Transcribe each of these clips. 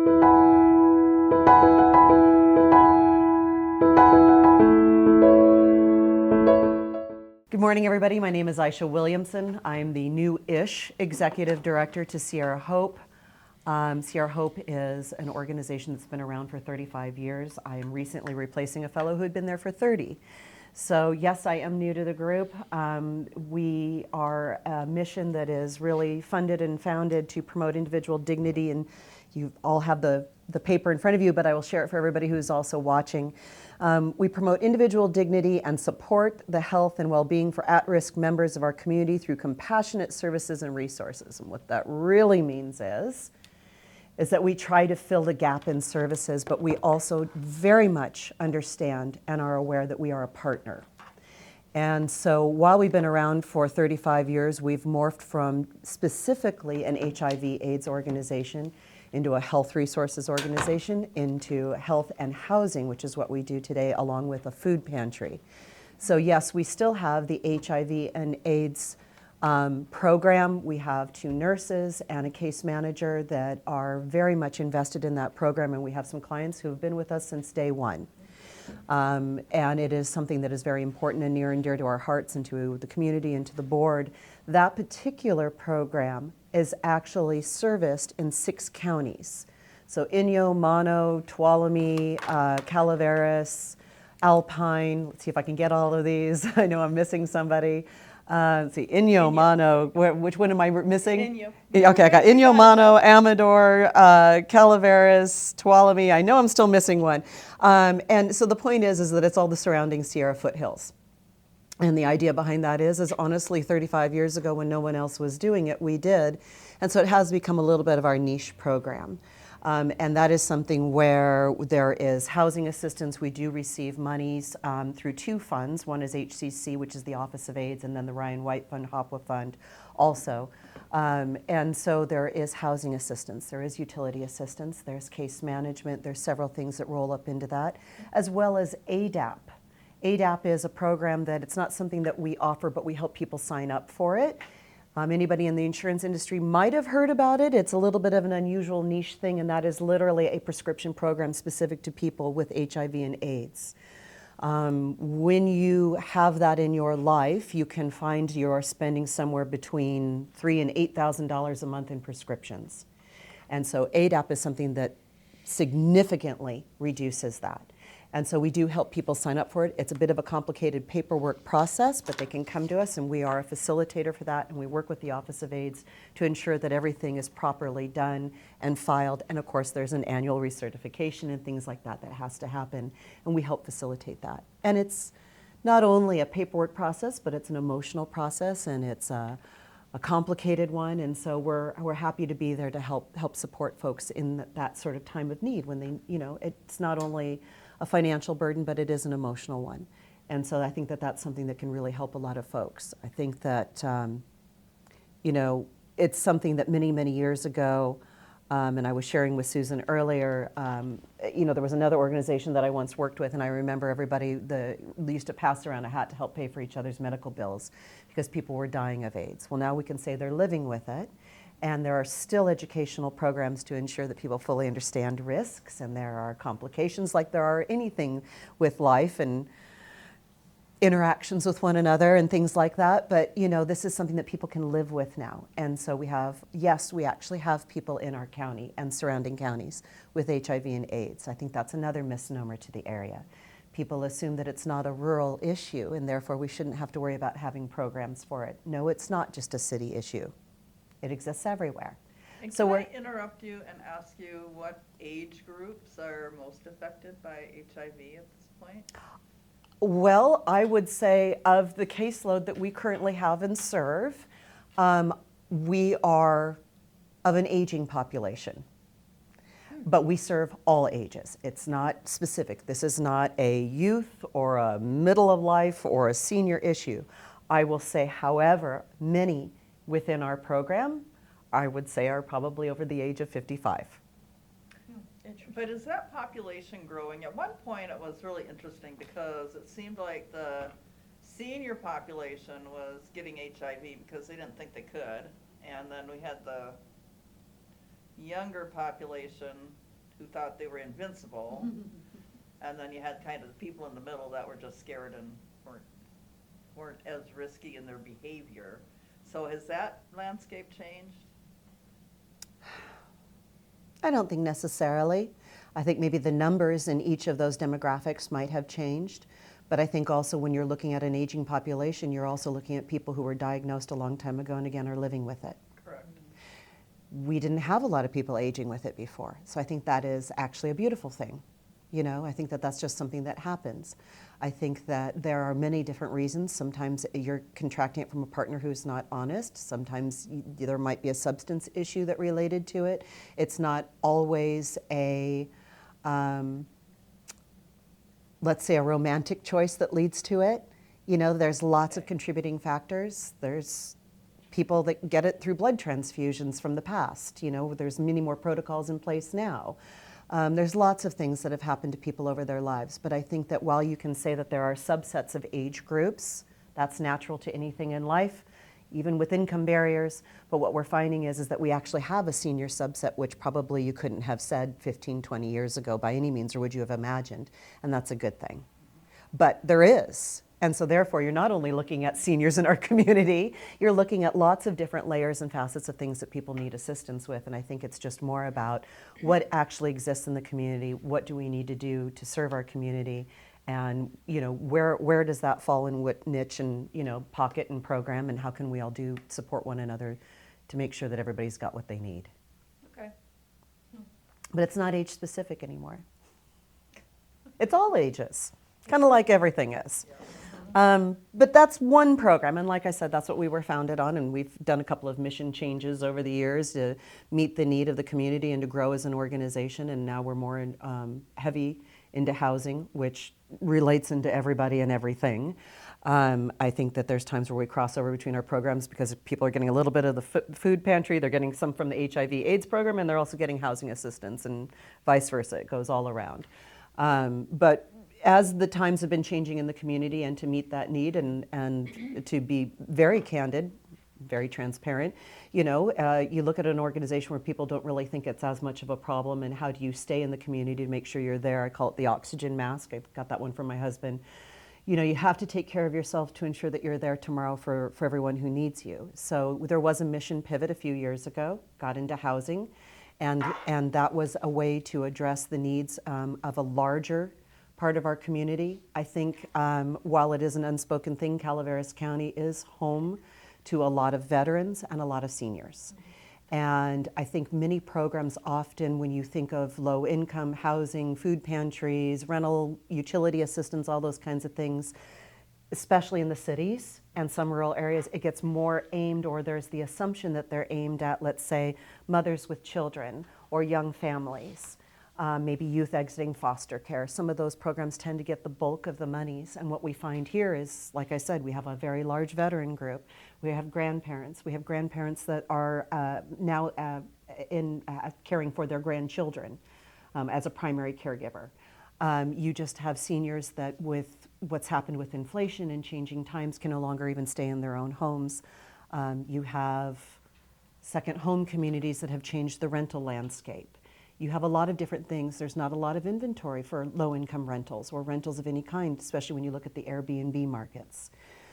Good morning, everybody. My name is Aisha Williamson. I'm the new-ish executive director to Sierra Hope. Sierra Hope is an organization that's been around for 35 years. I am recently replacing a fellow who had been there for 30. So yes, I am new to the group. We are a mission that is really funded and founded to promote individual dignity, and you all have the paper in front of you, but I will share it for everybody who's also watching. We promote individual dignity and support the health and well-being for at-risk members of our community through compassionate services and resources. And what that really means is that we try to fill the gap in services, but we also very much understand and are aware that we are a partner. And so while we've been around for 35 years, we've morphed from specifically an HIV/AIDS organization into a health resources organization, into health and housing, which is what we do today, along with a food pantry. So yes, we still have the HIV and AIDS program. We have 2 nurses and a case manager that are very much invested in that program, and we have some clients who have been with us since day one. And it is something that is very important and near and dear to our hearts and to the community and to the board. That particular program is actually serviced in 6 counties. So Inyo, Mono, Tuolumne, Calaveras, Alpine. Let's see if I can get all of these. I know I'm missing somebody. Let's see, Inyo, Mono, which one am I missing? Inyo. Okay, I got Inyo, Mono, Amador, Calaveras, Tuolumne. I know I'm still missing one. And so the point is that it's all the surrounding Sierra foothills. And the idea behind that is honestly 35 years ago when no one else was doing it, we did. And so it has become a little bit of our niche program. And that is something where there is housing assistance. We do receive monies through 2 funds. One is HCC, which is the Office of AIDS, and then the Ryan White Fund, HOPWA Fund also. And so there is housing assistance, there is utility assistance, there's case management, there's several things that roll up into that, as well as ADAP. ADAP is a program that it's not something that we offer, but we help people sign up for it. Anybody in the insurance industry might have heard about it. It's a little bit of an unusual niche thing, and that is literally a prescription program specific to people with HIV and AIDS. When you have that in your life, you can find you're spending somewhere between $3,000 and $8,000 a month in prescriptions. And so ADAP is something that significantly reduces that. And so we do help people sign up for it. It's a bit of a complicated paperwork process, but they can come to us, and we are a facilitator for that, and we work with the Office of AIDS to ensure that everything is properly done and filed. And of course, there's an annual recertification and things like that that has to happen, and we help facilitate that. And it's not only a paperwork process, but it's an emotional process, and it's a complicated one, and so we're happy to be there to help support folks in that sort of time of need when they, it's not only a financial burden, but it is an emotional one. And so I think that that's something that can really help a lot of folks. I think that, it's something that many, many years ago, and I was sharing with Susan earlier, there was another organization that I once worked with, and I remember everybody used to pass around a hat to help pay for each other's medical bills because people were dying of AIDS. Well, now we can say they're living with it. And there are still educational programs to ensure that people fully understand risks, and there are complications like there are anything with life and interactions with one another and things like that. But this is something that people can live with now. And so we actually have people in our county and surrounding counties with HIV and AIDS. I think that's another misnomer to the area. People assume that it's not a rural issue, and therefore we shouldn't have to worry about having programs for it. No, it's not just a city issue. It exists everywhere. And so can I interrupt you and ask you what age groups are most affected by HIV at this point? Well, I would say of the caseload that we currently have and serve, we are of an aging population. But we serve all ages. It's not specific. This is not a youth or a middle of life or a senior issue. I will say, however, many within our program, I would say, are probably over the age of 55. But is that population growing? At one point it was really interesting because it seemed like the senior population was getting HIV because they didn't think they could. And then we had the younger population who thought they were invincible, and then you had kind of the people in the middle that were just scared and weren't as risky in their behavior. So has that landscape changed? I don't think necessarily. I think maybe the numbers in each of those demographics might have changed. But I think also when you're looking at an aging population, you're also looking at people who were diagnosed a long time ago and again are living with it. Correct. We didn't have a lot of people aging with it before. So I think that is actually a beautiful thing. You know, I think that that's just something that happens. I think that there are many different reasons. Sometimes you're contracting it from a partner who's not honest. Sometimes there might be a substance issue that related to it. It's not always a, let's say, a romantic choice that leads to it. You know, there's lots of contributing factors. There's people that get it through blood transfusions from the past. You know, there's many more protocols in place now. There's lots of things that have happened to people over their lives, but I think that while you can say that there are subsets of age groups, that's natural to anything in life, even with income barriers, but what we're finding is that we actually have a senior subset, which probably you couldn't have said 15, 20 years ago by any means, or would you have imagined, and that's a good thing. But there is. And so therefore, you're not only looking at seniors in our community, you're looking at lots of different layers and facets of things that people need assistance with. And I think it's just more about what actually exists in the community, what do we need to do to serve our community, and you know, where does that fall in what niche and pocket and program, and how can we all support one another to make sure that everybody's got what they need. Okay. But it's not age specific anymore. It's all ages, kind of like everything is. But that's one program, and like I said, that's what we were founded on, and we've done a couple of mission changes over the years to meet the need of the community and to grow as an organization, and now we're more heavy into housing, which relates into everybody and everything. I think that there's times where we cross over between our programs because people are getting a little bit of the food pantry, they're getting some from the HIV/AIDS program, and they're also getting housing assistance, and vice versa. It goes all around. But as the times have been changing in the community, and to meet that need and to be very candid, very transparent, you look at an organization where people don't really think it's as much of a problem, and how do you stay in the community to make sure you're there? I call it the oxygen mask. I got that one from my husband. You have to take care of yourself to ensure that you're there tomorrow for everyone who needs you. So there was a mission pivot a few years ago, got into housing, and that was a way to address the needs of a larger part of our community. I think while it is an unspoken thing, Calaveras County is home to a lot of veterans and a lot of seniors. And I think many programs often, when you think of low income housing, food pantries, rental, utility assistance, all those kinds of things, especially in the cities and some rural areas, it gets more aimed, or there's the assumption that they're aimed at, let's say, mothers with children or young families. Maybe youth exiting foster care. Some of those programs tend to get the bulk of the monies. And what we find here is, like I said, we have a very large veteran group. We have grandparents. We have grandparents that are now caring for their grandchildren as a primary caregiver. You just have seniors that, with what's happened with inflation and changing times, can no longer even stay in their own homes. You have second home communities that have changed the rental landscape. You have a lot of different things. There's not a lot of inventory for low-income rentals or rentals of any kind, especially when you look at the Airbnb markets.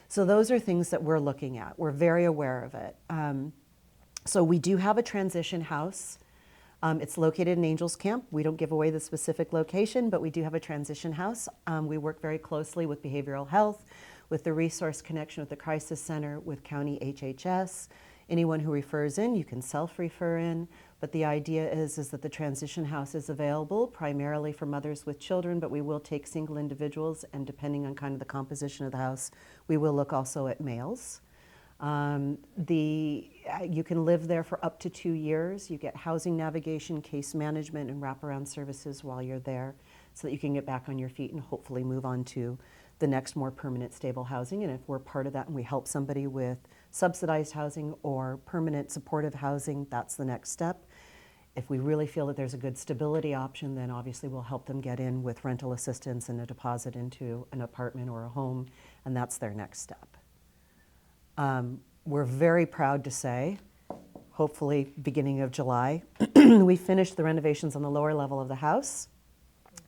So those are things that we're looking at. We're very aware of it. So we do have a transition house. It's located in Angels Camp. We don't give away the specific location, but we do have a transition house. We work very closely with behavioral health, with the Resource Connection, with the Crisis Center, with County HHS. Anyone who refers in, you can self-refer in. But the idea is that the transition house is available primarily for mothers with children, but we will take single individuals, and depending on kind of the composition of the house, we will look also at males. You can live there for up to 2 years. You get housing navigation, case management, and wraparound services while you're there, so that you can get back on your feet and hopefully move on to the next more permanent, stable housing. And if we're part of that and we help somebody with subsidized housing or permanent supportive housing, that's the next step. If we really feel that there's a good stability option, then obviously we'll help them get in with rental assistance and a deposit into an apartment or a home, and that's their next step. We're very proud to say, hopefully beginning of July. We finished the renovations on the lower level of the house.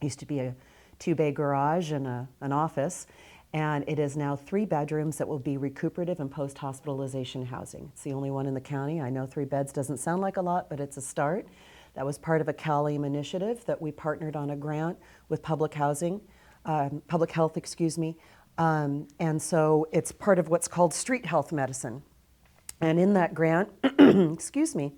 Used to be a 2-bay garage and an office, and it is now 3 bedrooms that will be recuperative and post-hospitalization housing. It's the only one in the county. I know 3 beds doesn't sound like a lot, but it's a start. That was part of a CalAIM initiative that we partnered on a grant with public housing, public health, excuse me. And so it's part of what's called street health medicine. And in that grant, excuse me,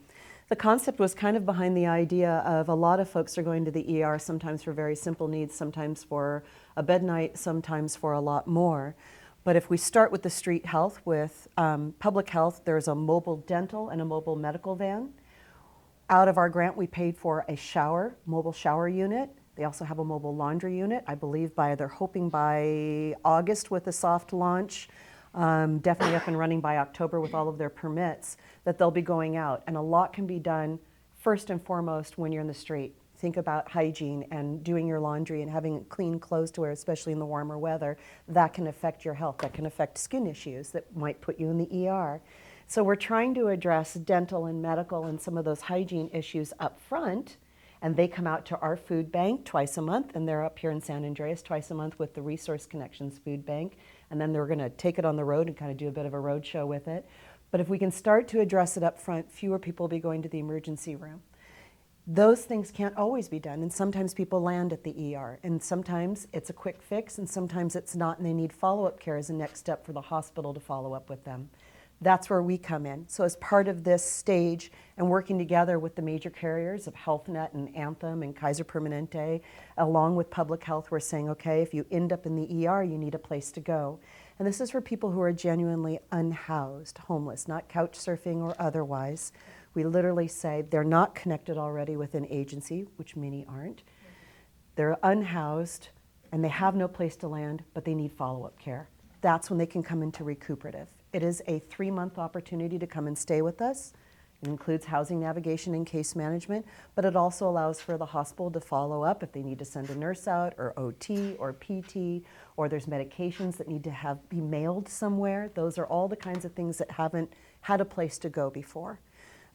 the concept was kind of behind the idea of a lot of folks are going to the ER sometimes for very simple needs, sometimes for a bed night, sometimes for a lot more. But if we start with the street health, with public health, there's a mobile dental and a mobile medical van. Out of our grant, we paid for a mobile shower unit. They also have a mobile laundry unit. I believe they're hoping by August with a soft launch, definitely up and running by October with all of their permits, that they'll be going out. And a lot can be done first and foremost when you're in the street. Think about hygiene and doing your laundry and having clean clothes to wear, especially in the warmer weather. That can affect your health. That can affect skin issues that might put you in the ER. So we're trying to address dental and medical and some of those hygiene issues up front, and they come out to our food bank twice a month, and they're up here in San Andreas twice a month with the Resource Connections Food Bank, and then they're going to take it on the road and kind of do a bit of a road show with it. But if we can start to address it up front, fewer people will be going to the emergency room. Those things can't always be done, and sometimes people land at the ER, and sometimes it's a quick fix, and sometimes it's not, and they need follow-up care as a next step for the hospital to follow up with them. That's where we come in. So as part of this stage and working together with the major carriers of HealthNet and Anthem and Kaiser Permanente, along with public health, we're saying, okay, if you end up in the ER, you need a place to go. And this is for people who are genuinely unhoused, homeless, not couch surfing or otherwise. We literally say they're not connected already with an agency, which many aren't. They're unhoused and they have no place to land, but they need follow-up care. That's when they can come into recuperative. It is a 3-month opportunity to come and stay with us. It includes housing navigation and case management, but it also allows for the hospital to follow up if they need to send a nurse out, or OT or PT, or there's medications that need to be mailed somewhere. Those are all the kinds of things that haven't had a place to go before.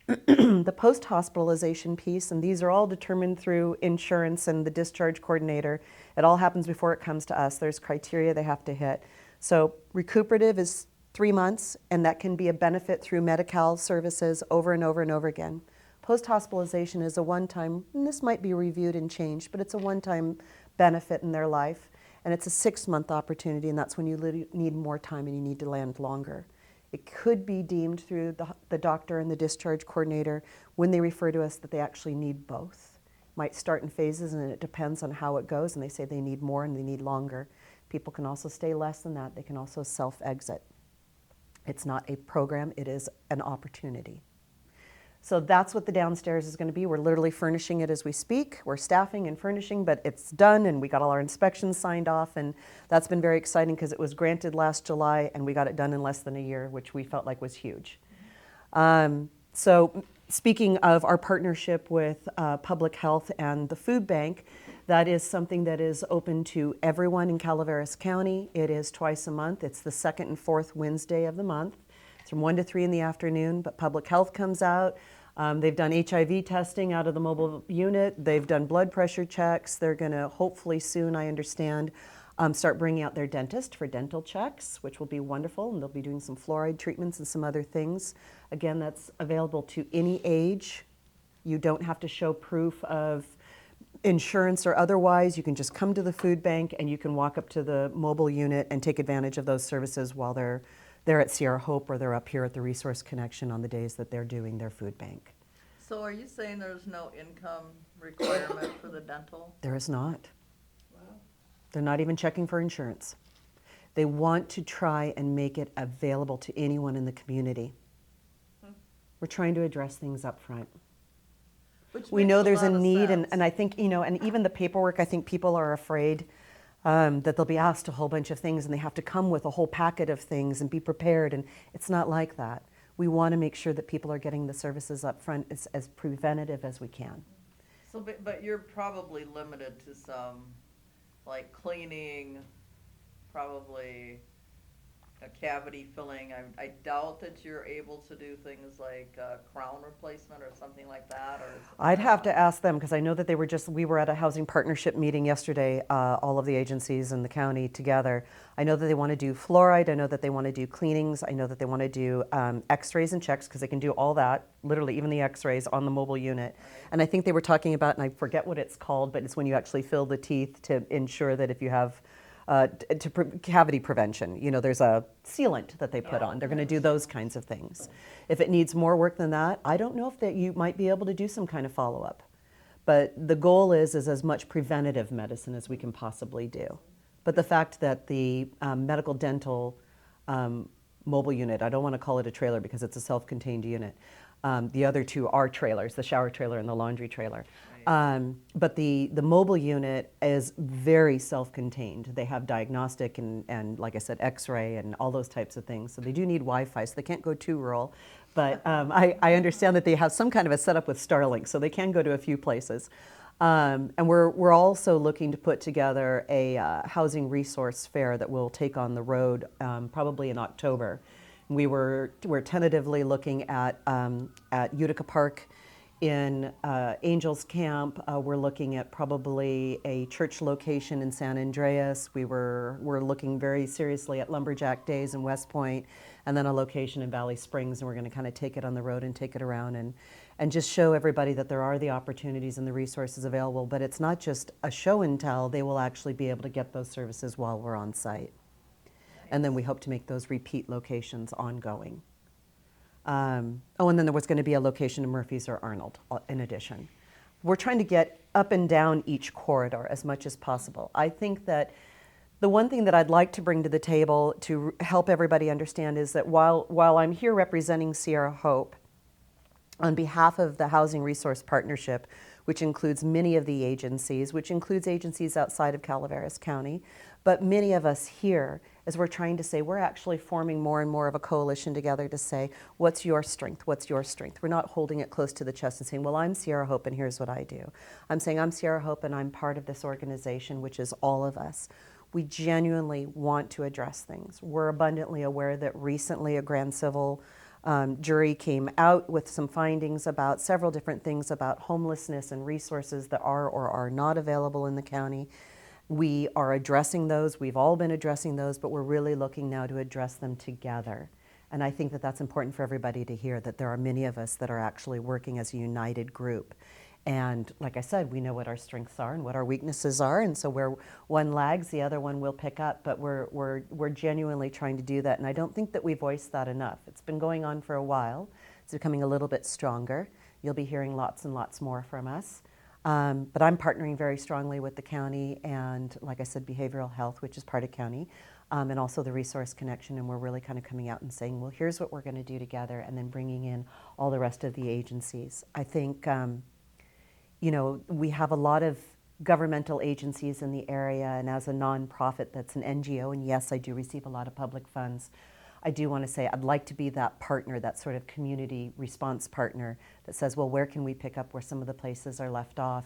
The post-hospitalization piece, and these are all determined through insurance and the discharge coordinator. It all happens before it comes to us. There's criteria they have to hit. So recuperative is 3 months, and that can be a benefit through Medi-Cal services over and over and over again. Post-hospitalization is a one-time, and this might be reviewed and changed, but it's a one-time benefit in their life, and it's a 6-month opportunity, and that's when you need more time and you need to land longer. It could be deemed through the doctor and the discharge coordinator when they refer to us that they actually need both. Might start in phases, and it depends on how it goes, and they say they need more and they need longer. People can also stay less than that. They can also self-exit. It's not a program, it is an opportunity. So that's what the downstairs is going to be. We're literally furnishing it as we speak. We're staffing and furnishing, but it's done, and we got all our inspections signed off, and that's been very exciting because it was granted last July, and we got it done in less than a year, which we felt like was huge. So speaking of our partnership with public health and the food bank, that is something that is open to everyone in Calaveras County. It is twice a month. It's the second and fourth Wednesday of the month. It's from 1 to 3 in the afternoon, but public health comes out. They've done HIV testing out of the mobile unit. They've done blood pressure checks. They're going to hopefully soon, I understand, start bringing out their dentist for dental checks, which will be wonderful, and they'll be doing some fluoride treatments and some other things. Again, that's available to any age. You don't have to show proof of insurance or otherwise. You can just come to the food bank and you can walk up to the mobile unit and take advantage of those services while they're at Sierra Hope or they're up here at the Resource Connection on the days that they're doing their food bank. So are you saying there's no income requirement for the dental? There is not. Wow. They're not even checking for insurance. They want to try and make it available to anyone in the community. We're trying to address things up front. We know there's a need, and I think, and even the paperwork, I think people are afraid that they'll be asked a whole bunch of things and they have to come with a whole packet of things and be prepared, and it's not like that. We want to make sure that people are getting the services up front as preventative as we can. So, but you're probably limited to some, like cleaning, probably a cavity filling. I doubt that you're able to do things like crown replacement or something like that, or. I'd have to ask them because I know that we were at a housing partnership meeting yesterday, all of the agencies in the county together. I know that they want to do fluoride. I know that they want to do cleanings. I know that they want to do x-rays and checks because they can do all that, literally even the x-rays on the mobile unit. Right. And I think they were talking about, and I forget what it's called, but it's when you actually fill the teeth to ensure that if you have cavity prevention. You know, there's a sealant that they put Yeah. on. They're going to do those kinds of things. If it needs more work than that, I don't know if that you might be able to do some kind of follow-up. But the goal is as much preventative medicine as we can possibly do. But the fact that the medical dental mobile unit, I don't want to call it a trailer because it's a self-contained unit. The other two are trailers, the shower trailer and the laundry trailer. But the mobile unit is very self-contained. They have diagnostic and like I said, x-ray and all those types of things. So they do need Wi-Fi, so they can't go too rural. But I understand that they have some kind of a setup with Starlink, so they can go to a few places. And we're also looking to put together a housing resource fair that we'll take on the road probably in October. We're tentatively looking at Utica Park in Angels Camp. We're looking at probably a church location in San Andreas. We're looking very seriously at Lumberjack Days in West Point, and then a location in Valley Springs. And we're going to kind of take it on the road and take it around and just show everybody that there are the opportunities and the resources available. But it's not just a show and tell. They will actually be able to get those services while we're on site. And then we hope to make those repeat locations ongoing. And then there was going to be a location in Murphy's or Arnold in addition. We're trying to get up and down each corridor as much as possible. I think that the one thing that I'd like to bring to the table to help everybody understand is that while I'm here representing Sierra Hope on behalf of the Housing Resource Partnership, which includes many of the agencies, which includes agencies outside of Calaveras County, but many of us here, as we're trying to say, we're actually forming more and more of a coalition together to say, what's your strength? What's your strength? We're not holding it close to the chest and saying, well, I'm Sierra Hope and here's what I do. I'm saying I'm Sierra Hope and I'm part of this organization, which is all of us. We genuinely want to address things. We're abundantly aware that recently a grand civil jury came out with some findings about several different things about homelessness and resources that are or are not available in the county. We are addressing those. We've all been addressing those, but we're really looking now to address them together. And I think that that's important for everybody to hear, that there are many of us that are actually working as a united group. And like I said, we know what our strengths are and what our weaknesses are, and so where one lags, the other one will pick up, but we're genuinely trying to do that, and I don't think that we voiced that enough. It's been going on for a while. It's becoming a little bit stronger. You'll be hearing lots and lots more from us. But I'm partnering very strongly with the county and, like I said, behavioral health, which is part of county, and also the Resource Connection, and we're really kind of coming out and saying, well, here's what we're going to do together, and then bringing in all the rest of the agencies. I think you know, we have a lot of governmental agencies in the area, and as a nonprofit that's an NGO, and yes, I do receive a lot of public funds, I do want to say I'd like to be that partner, that sort of community response partner that says, well, where can we pick up where some of the places are left off?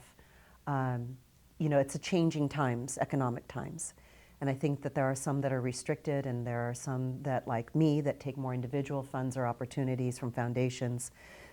You know, it's a changing times, economic times. And I think that there are some that are restricted, and there are some that, like me, that take more individual funds or opportunities from foundations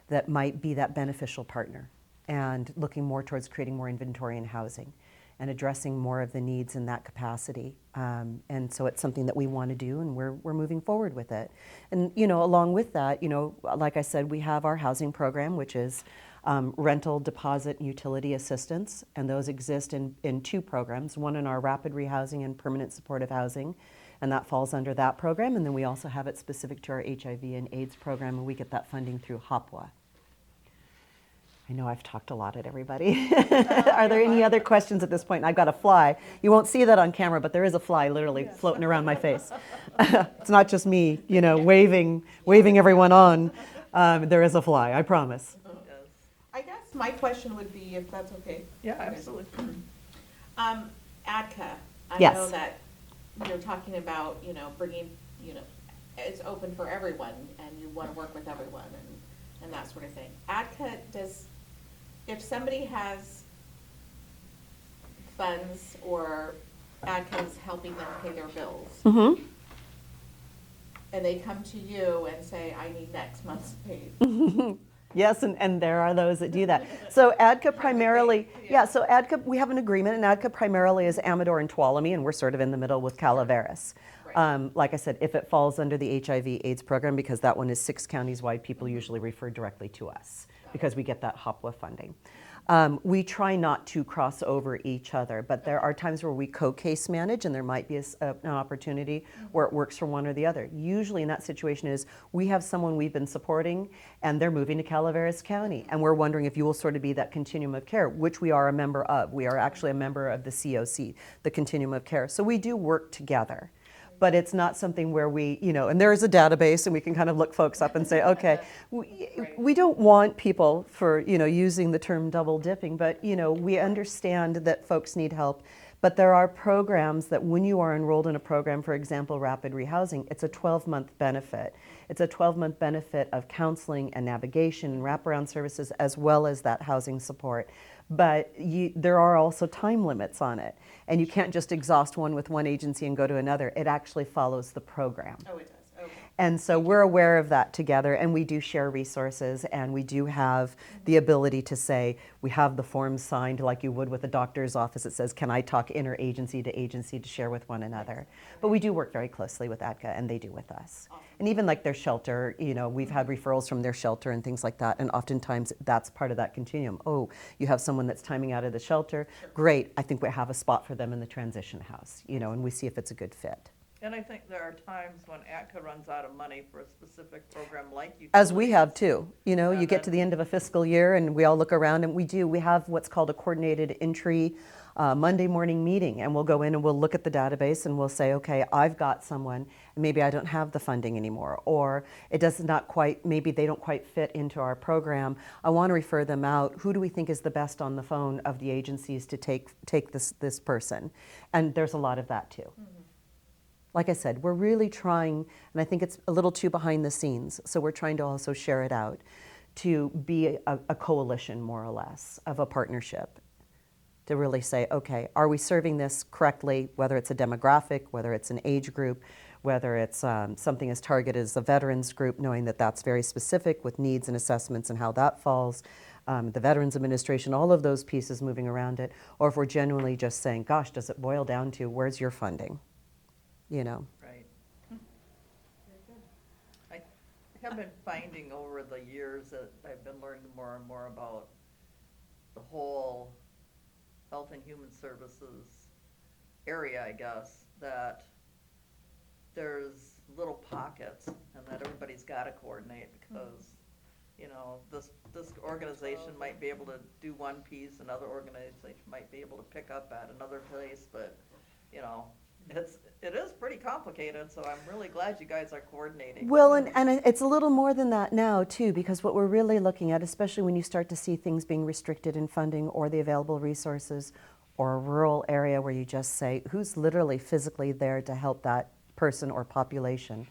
that might be that beneficial partner, and looking more towards creating more inventory and housing and addressing more of the needs in that capacity. And so it's something that we want to do, and we're moving forward with it. And, you know, along with that, you know, like I said, we have our housing program, which is rental, deposit, and utility assistance, and those exist in two programs, one in our rapid rehousing and permanent supportive housing, and that falls under that program. And then we also have it specific to our HIV and AIDS program, and we get that funding through HOPWA. I know I've talked a lot at everybody. Are there any other questions at this point? I've got a fly. You won't see that on camera, but there is a fly literally floating around my face. It's not just me, you know, waving everyone on. There is a fly, I promise. I guess my question would be, if that's okay. Yeah, absolutely. ADCA, I Yes. know that you're talking about, you know, bringing, you know, it's open for everyone, and you want to work with everyone and that sort of thing. ADCA if somebody has funds or ADCA is helping them pay their bills, Mm-hmm. and they come to you and say, I need next month's pay. Yes, and there are those that do that. So ADCA primarily, so ADCA, we have an agreement, and ADCA primarily is Amador and Tuolumne, and we're sort of in the middle with Calaveras. Right. Like I said, if it falls under the HIV/AIDS program, because that one is 6 counties wide, people usually refer directly to us because we get that HOPWA funding. We try not to cross over each other, but there are times where we co-case manage, and there might be an opportunity where it works for one or the other. Usually in that situation is we have someone we've been supporting, and they're moving to Calaveras County, and we're wondering if you will sort of be that continuum of care, which we are a member of. We are actually a member of the COC, the continuum of care. So we do work together. But it's not something where we, and there is a database and we can kind of look folks up and say, okay, we don't want people for, using the term double dipping, but, we understand that folks need help. But there are programs that when you are enrolled in a program, for example, rapid rehousing, it's a 12-month benefit. It's a 12-month benefit of counseling and navigation and wraparound services as well as that housing support. But there are also time limits on it. And you can't just exhaust one with one agency and go to another. It actually follows the program. Oh, it does, okay. And so we're aware of that together, and we do share resources, and we do have the ability to say, we have the forms signed like you would with a doctor's office that says, can I talk interagency to agency to share with one another? But we do work very closely with ADCA, and they do with us. Awesome. And even like their shelter, we've had referrals from their shelter and things like that, and oftentimes that's part of that continuum. Oh, you have someone that's timing out of the shelter, great, I think we have a spot for them in the transition house, and we see if it's a good fit. And I think there are times when ATCA runs out of money for a specific program like utilities. As we have too. You get then- to the end of a fiscal year and we all look around, and we have what's called a coordinated entry Monday morning meeting, and we'll go in and we'll look at the database and we'll say, okay, I've got someone, and maybe I don't have the funding anymore, or it does not quite, maybe they don't quite fit into our program. I want to refer them out. Who do we think is the best on the phone of the agencies to take this person? And there's a lot of that too. Like I said, we're really trying, and I think it's a little too behind the scenes, so we're trying to also share it out, to be a coalition, more or less, of a partnership, to really say, okay, are we serving this correctly, whether it's a demographic, whether it's an age group, whether it's something as targeted as a veterans group, knowing that that's very specific with needs and assessments and how that falls, the Veterans Administration, all of those pieces moving around it, or if we're genuinely just saying, gosh, does it boil down to where's your funding? Right. I have been finding over the years that I've been learning more and more about the whole Health and Human Services area, I guess, that there's little pockets and that everybody's got to coordinate because, this organization might be able to do one piece, another organization might be able to pick up at another place, but, it is pretty complicated, so I'm really glad you guys are coordinating. Well, and it's a little more than that now, too, because what we're really looking at, especially when you start to see things being restricted in funding or the available resources, or a rural area where you just say, who's literally physically there to help that person or population,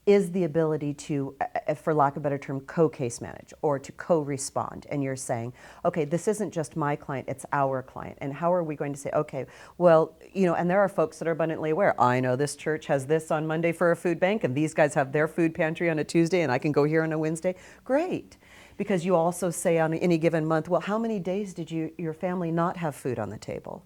is the ability to, for lack of a better term, co-case manage or to co-respond. And you're saying, okay, this isn't just my client, it's our client. And how are we going to say, okay, well, and there are folks that are abundantly aware. I know this church has this on Monday for a food bank, and these guys have their food pantry on a Tuesday, and I can go here on a Wednesday. Great. Because you also say on any given month, well, how many days did your family not have food on the table?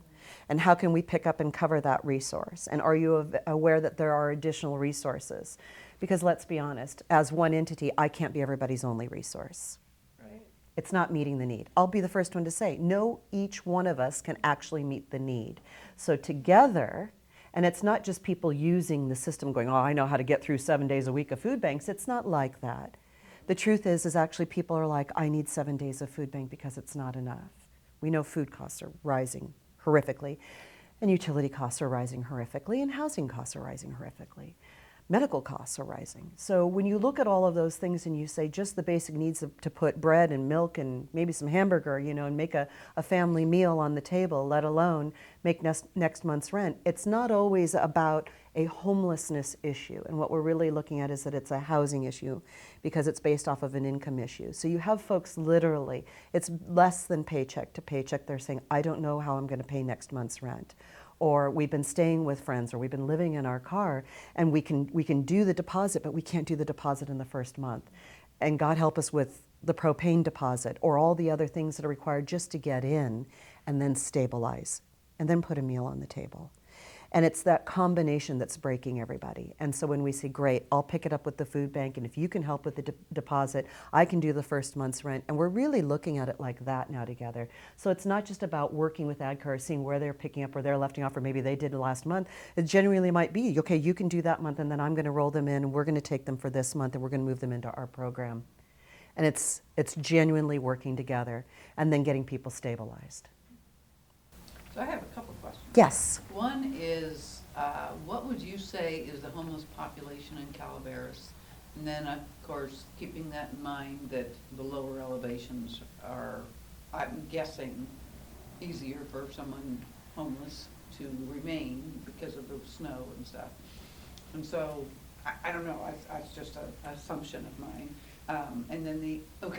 And how can we pick up and cover that resource? And are you aware that there are additional resources? Because let's be honest, as one entity, I can't be everybody's only resource. Right. It's not meeting the need. I'll be the first one to say, no, each one of us can actually meet the need. So together, and it's not just people using the system going, oh, I know how to get through 7 days a week of food banks. It's not like that. The truth is actually people are like, I need 7 days of food bank because it's not enough. We know food costs are rising horrifically, and utility costs are rising horrifically, and housing costs are rising horrifically. Medical costs are rising. So when you look at all of those things and you say just the basic needs to put bread and milk and maybe some hamburger, and make a family meal on the table, let alone make next month's rent, it's not always about a homelessness issue. And what we're really looking at is that it's a housing issue because it's based off of an income issue. So you have folks literally, it's less than paycheck to paycheck. They're saying, I don't know how I'm going to pay next month's rent. or we've been staying with friends, or we've been living in our car, and we can do the deposit, but we can't do the deposit in the first month. And God help us with the propane deposit or all the other things that are required just to get in and then stabilize and then put a meal on the table. And it's that combination that's breaking everybody. And so when we say, great, I'll pick it up with the food bank, and if you can help with the deposit, I can do the first month's rent. And we're really looking at it like that now together. So it's not just about working with ADCAR, seeing where they're picking up or they're lefting off, or maybe they did last month. It genuinely might be, okay, you can do that month, and then I'm going to roll them in, and we're going to take them for this month, and we're going to move them into our program. And it's genuinely working together and then getting people stabilized. So I have a couple of questions. Yes. One is, what would you say is the homeless population in Calaveras? And then, of course, keeping that in mind that the lower elevations are, I'm guessing, easier for someone homeless to remain because of the snow and stuff. And so, I don't know, that's just an assumption of mine. And then so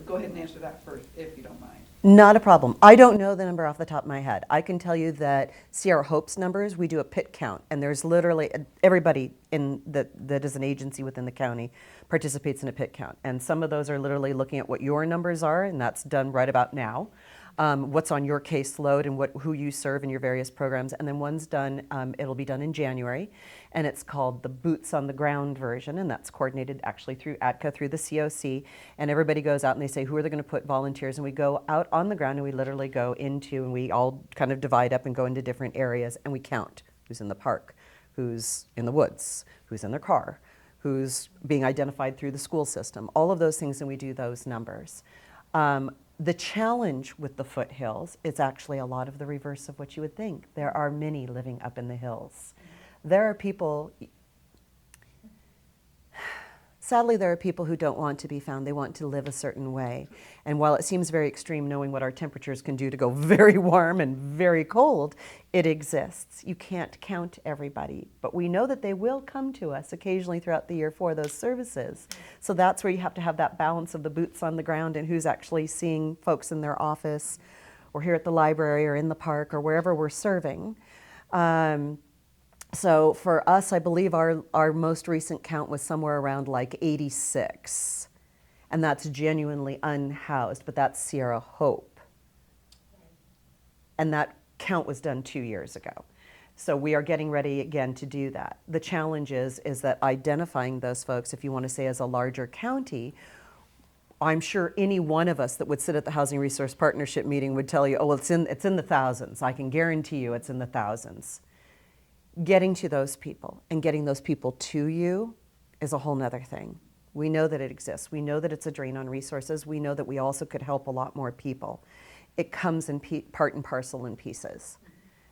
go ahead and answer that first, if you don't mind. Not a problem. I don't know the number off the top of my head. I can tell you that Sierra Hope's numbers, we do a pit count, and there's literally everybody that is an agency within the county participates in a pit count. And some of those are literally looking at what your numbers are, and that's done right about now. What's on your caseload and who you serve in your various programs. And then one's done, it'll be done in January, and it's called the Boots on the Ground version, and that's coordinated actually through ADCA, through the COC, and everybody goes out and they say, who are they going to put volunteers? And we go out on the ground and we literally go into, and we all kind of divide up and go into different areas, and we count who's in the park, who's in the woods, who's in their car, who's being identified through the school system, all of those things, and we do those numbers. The challenge with the foothills is actually a lot of the reverse of what you would think. There are many living up in the hills. There are people, sadly, there are people who don't want to be found. They want to live a certain way. And while it seems very extreme knowing what our temperatures can do to go very warm and very cold, it exists. You can't count everybody, but we know that they will come to us occasionally throughout the year for those services. So that's where you have to have that balance of the boots on the ground and who's actually seeing folks in their office or here at the library or in the park or wherever we're serving. So for us, I believe our most recent count was somewhere around like 86. And that's genuinely unhoused, but that's Sierra Hope. And that count was done 2 years ago. So we are getting ready again to do that. The challenge is that identifying those folks, if you want to say as a larger county, I'm sure any one of us that would sit at the Housing Resource Partnership meeting would tell you, oh, well, it's in the thousands. I can guarantee you it's in the thousands. Getting to those people and getting those people to you is a whole nother thing. We know that it exists. We know that it's a drain on resources. We know that we also could help a lot more people. It comes in part and parcel in pieces.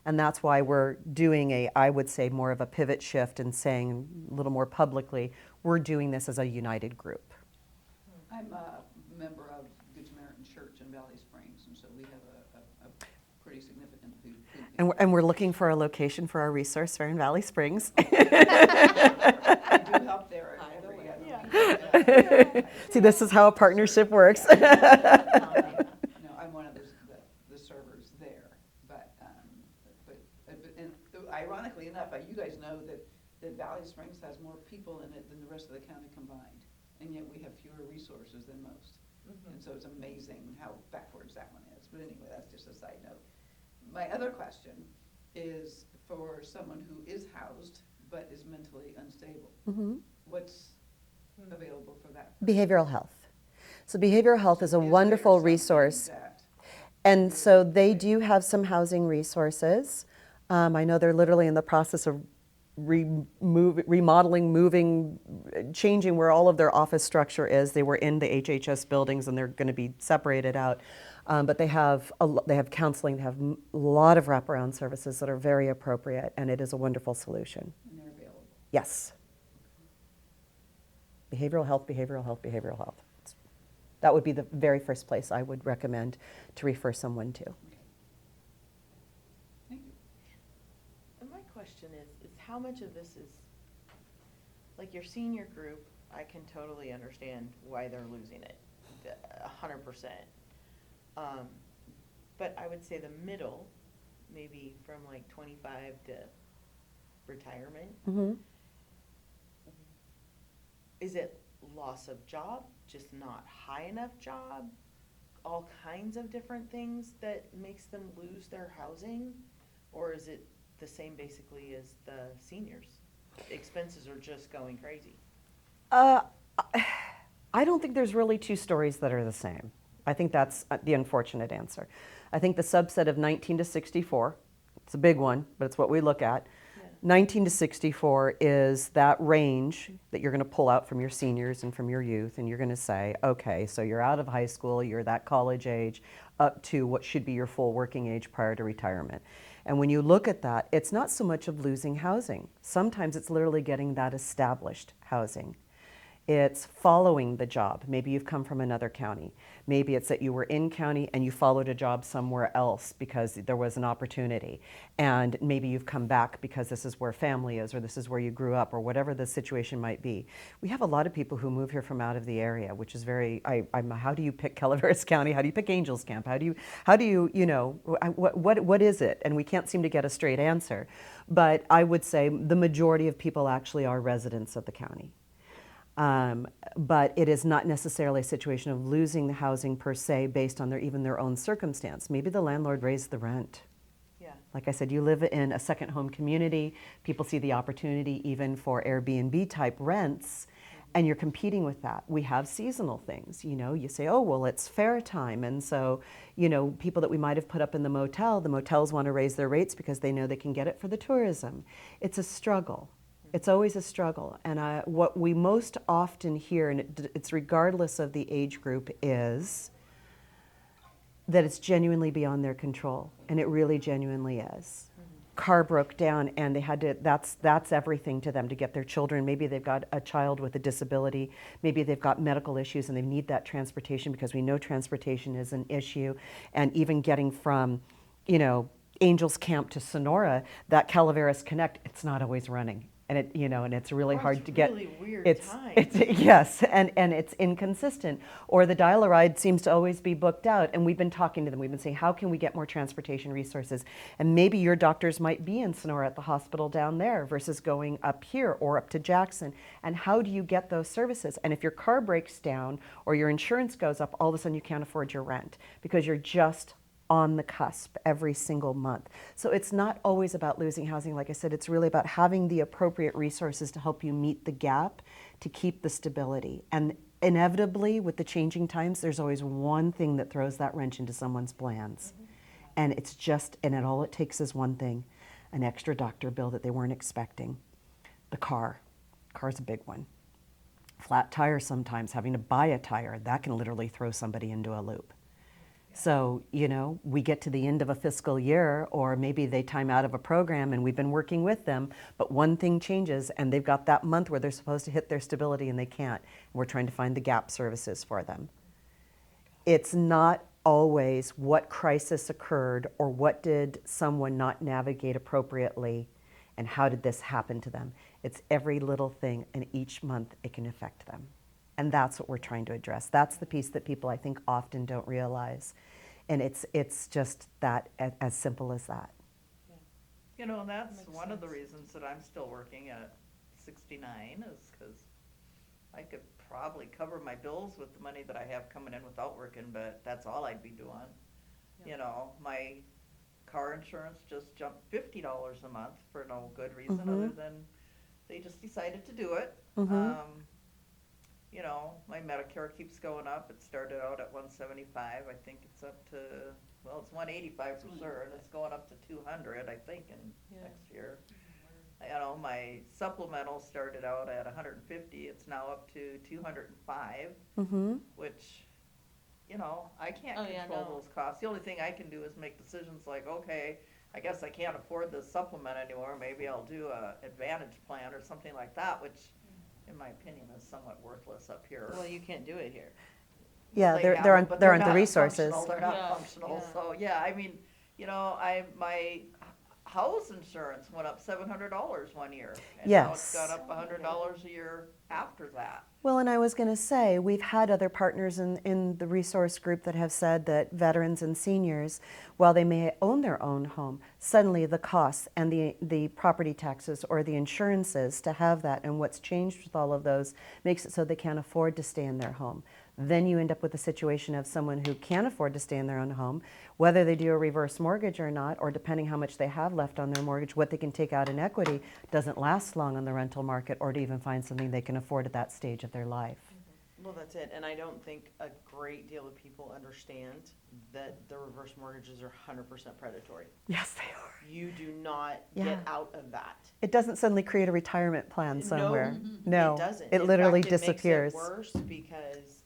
And that's why we're doing I would say, more of a pivot shift and saying a little more publicly, we're doing this as a united group. I'm a member of Good Samaritan Church in Valley Springs, and so we have a pretty significant food And we're looking for a location for our resource fair in Valley Springs. I do help there every other week. See, this is how a partnership works. No, I'm one of the servers there, but and ironically enough, you guys know that Valley Springs has more people in it than the rest of the county combined, and yet we have fewer resources than most. And so it's amazing how backwards that one is. But anyway, that's just a side note. My other question is for someone who is housed but is mentally unstable. Mm-hmm. What's available for that person? Behavioral health. So behavioral health is a Is wonderful there something resource. that- And so they do have some housing resources. I know they're literally in the process of remodeling, moving, changing where all of their office structure is. They were in the HHS buildings and they're going to be separated out. But they have counseling, they have a lot of wraparound services that are very appropriate, and it is a wonderful solution. And they're available. Yes. Behavioral health, behavioral health, behavioral health. That would be the very first place I would recommend to refer someone to. Okay. Thank you. And my question is how much of this is, like your senior group, I can totally understand why they're losing it, 100%. But I would say the middle maybe from like 25 to retirement, Mm-hmm. is it loss of job, just not high enough job, all kinds of different things that makes them lose their housing? Or is it the same basically as the seniors? Expenses are just going crazy. Uh, I don't think there's really two stories that are the same. I think that's the unfortunate answer. I think the subset of 19 to 64, it's a big one, but it's what we look at. Yeah. 19 to 64 is that range that you're going to pull out from your seniors and from your youth, and you're going to say, okay, so you're out of high school, you're that college age, up to what should be your full working age prior to retirement. And when you look at that, it's not so much of losing housing. Sometimes it's literally getting that established housing. It's following the job. Maybe you've come from another county. Maybe it's that you were in county and you followed a job somewhere else because there was an opportunity. And maybe you've come back because this is where family is, or this is where you grew up, or whatever the situation might be. We have a lot of people who move here from out of the area, which is very, how do you pick Calaveras County? How do you pick Angels Camp? How do you, what is it? And we can't seem to get a straight answer. But I would say the majority of people actually are residents of the county. But it is not necessarily a situation of losing the housing per se based on even their own circumstance. Maybe the landlord raised the rent. Yeah. Like I said, you live in a second home community. People see the opportunity even for Airbnb type rents, and you're competing with that. We have seasonal things. You say, oh, well, it's fair time. And so, people that we might have put up in the motels want to raise their rates because they know they can get it for the tourism. It's a struggle. It's always a struggle. And what we most often hear, and it's regardless of the age group, is that it's genuinely beyond their control. And it really genuinely is. Car broke down and they had to, that's everything to them to get their children. Maybe they've got a child with a disability. Maybe they've got medical issues and they need that transportation because we know transportation is an issue. And even getting from, Angels Camp to Sonora, that Calaveras Connect, it's not always running. And and it's really Well, hard it's to get. really weird It's yes, and it's inconsistent. Or the dial-a-ride seems to always be booked out. And we've been talking to them. We've been saying, how can we get more transportation resources? And maybe your doctors might be in Sonora at the hospital down there versus going up here or up to Jackson. And how do you get those services? And if your car breaks down or your insurance goes up, all of a sudden you can't afford your rent because you're just on the cusp every single month. So it's not always about losing housing. Like I said, it's really about having the appropriate resources to help you meet the gap, to keep the stability. And inevitably, with the changing times, there's always one thing that throws that wrench into someone's plans. And all it takes is one thing, an extra doctor bill that they weren't expecting. The car's a big one. Flat tire sometimes, having to buy a tire, that can literally throw somebody into a loop. So, we get to the end of a fiscal year, or maybe they time out of a program and we've been working with them, but one thing changes and they've got that month where they're supposed to hit their stability and they can't. And we're trying to find the gap services for them. It's not always what crisis occurred or what did someone not navigate appropriately and how did this happen to them. It's every little thing, and each month it can affect them. And that's what we're trying to address. That's the piece that people, I think, often don't realize. And it's just that, as simple as that. And that's Makes one of the sense. reasons that I'm still working at 69 is because I could probably cover my bills with the money that I have coming in without working, but that's all I'd be doing. My car insurance just jumped $50 a month for no good reason other than they just decided to do it. My Medicare keeps going up. It started out at 175. I think it's up to, it's 185 for sure, and it's going up to 200, I think, next year. My supplemental started out at 150. It's now up to 205, which, I can't Oh, yeah, control no. those costs. The only thing I can do is make decisions like, okay, I guess I can't afford this supplement anymore. Maybe I'll do a Advantage plan or something like that, which in my opinion is somewhat worthless up here. Well, you can't do it here. Yeah, They there have aren't but the not resources. functional. They're not Yeah, functional, yeah. so, my house insurance went up $700 one year. And now it's Yes. gone up $100 a year after that. Well, and I was going to say, we've had other partners in the resource group that have said that veterans and seniors, while they may own their own home, suddenly the costs and the property taxes or the insurances to have that and what's changed with all of those makes it so they can't afford to stay in their home. Then you end up with a situation of someone who can afford to stay in their own home, whether they do a reverse mortgage or not, or depending how much they have left on their mortgage, what they can take out in equity doesn't last long on the rental market or to even find something they can afford at that stage of their life. Well, that's it, and I don't think a great deal of people understand that the reverse mortgages are 100% predatory. Yes, they are. You do not Yeah. get out of that. It doesn't suddenly create a retirement plan somewhere. No, it doesn't. It In literally fact, disappears. It makes it worse because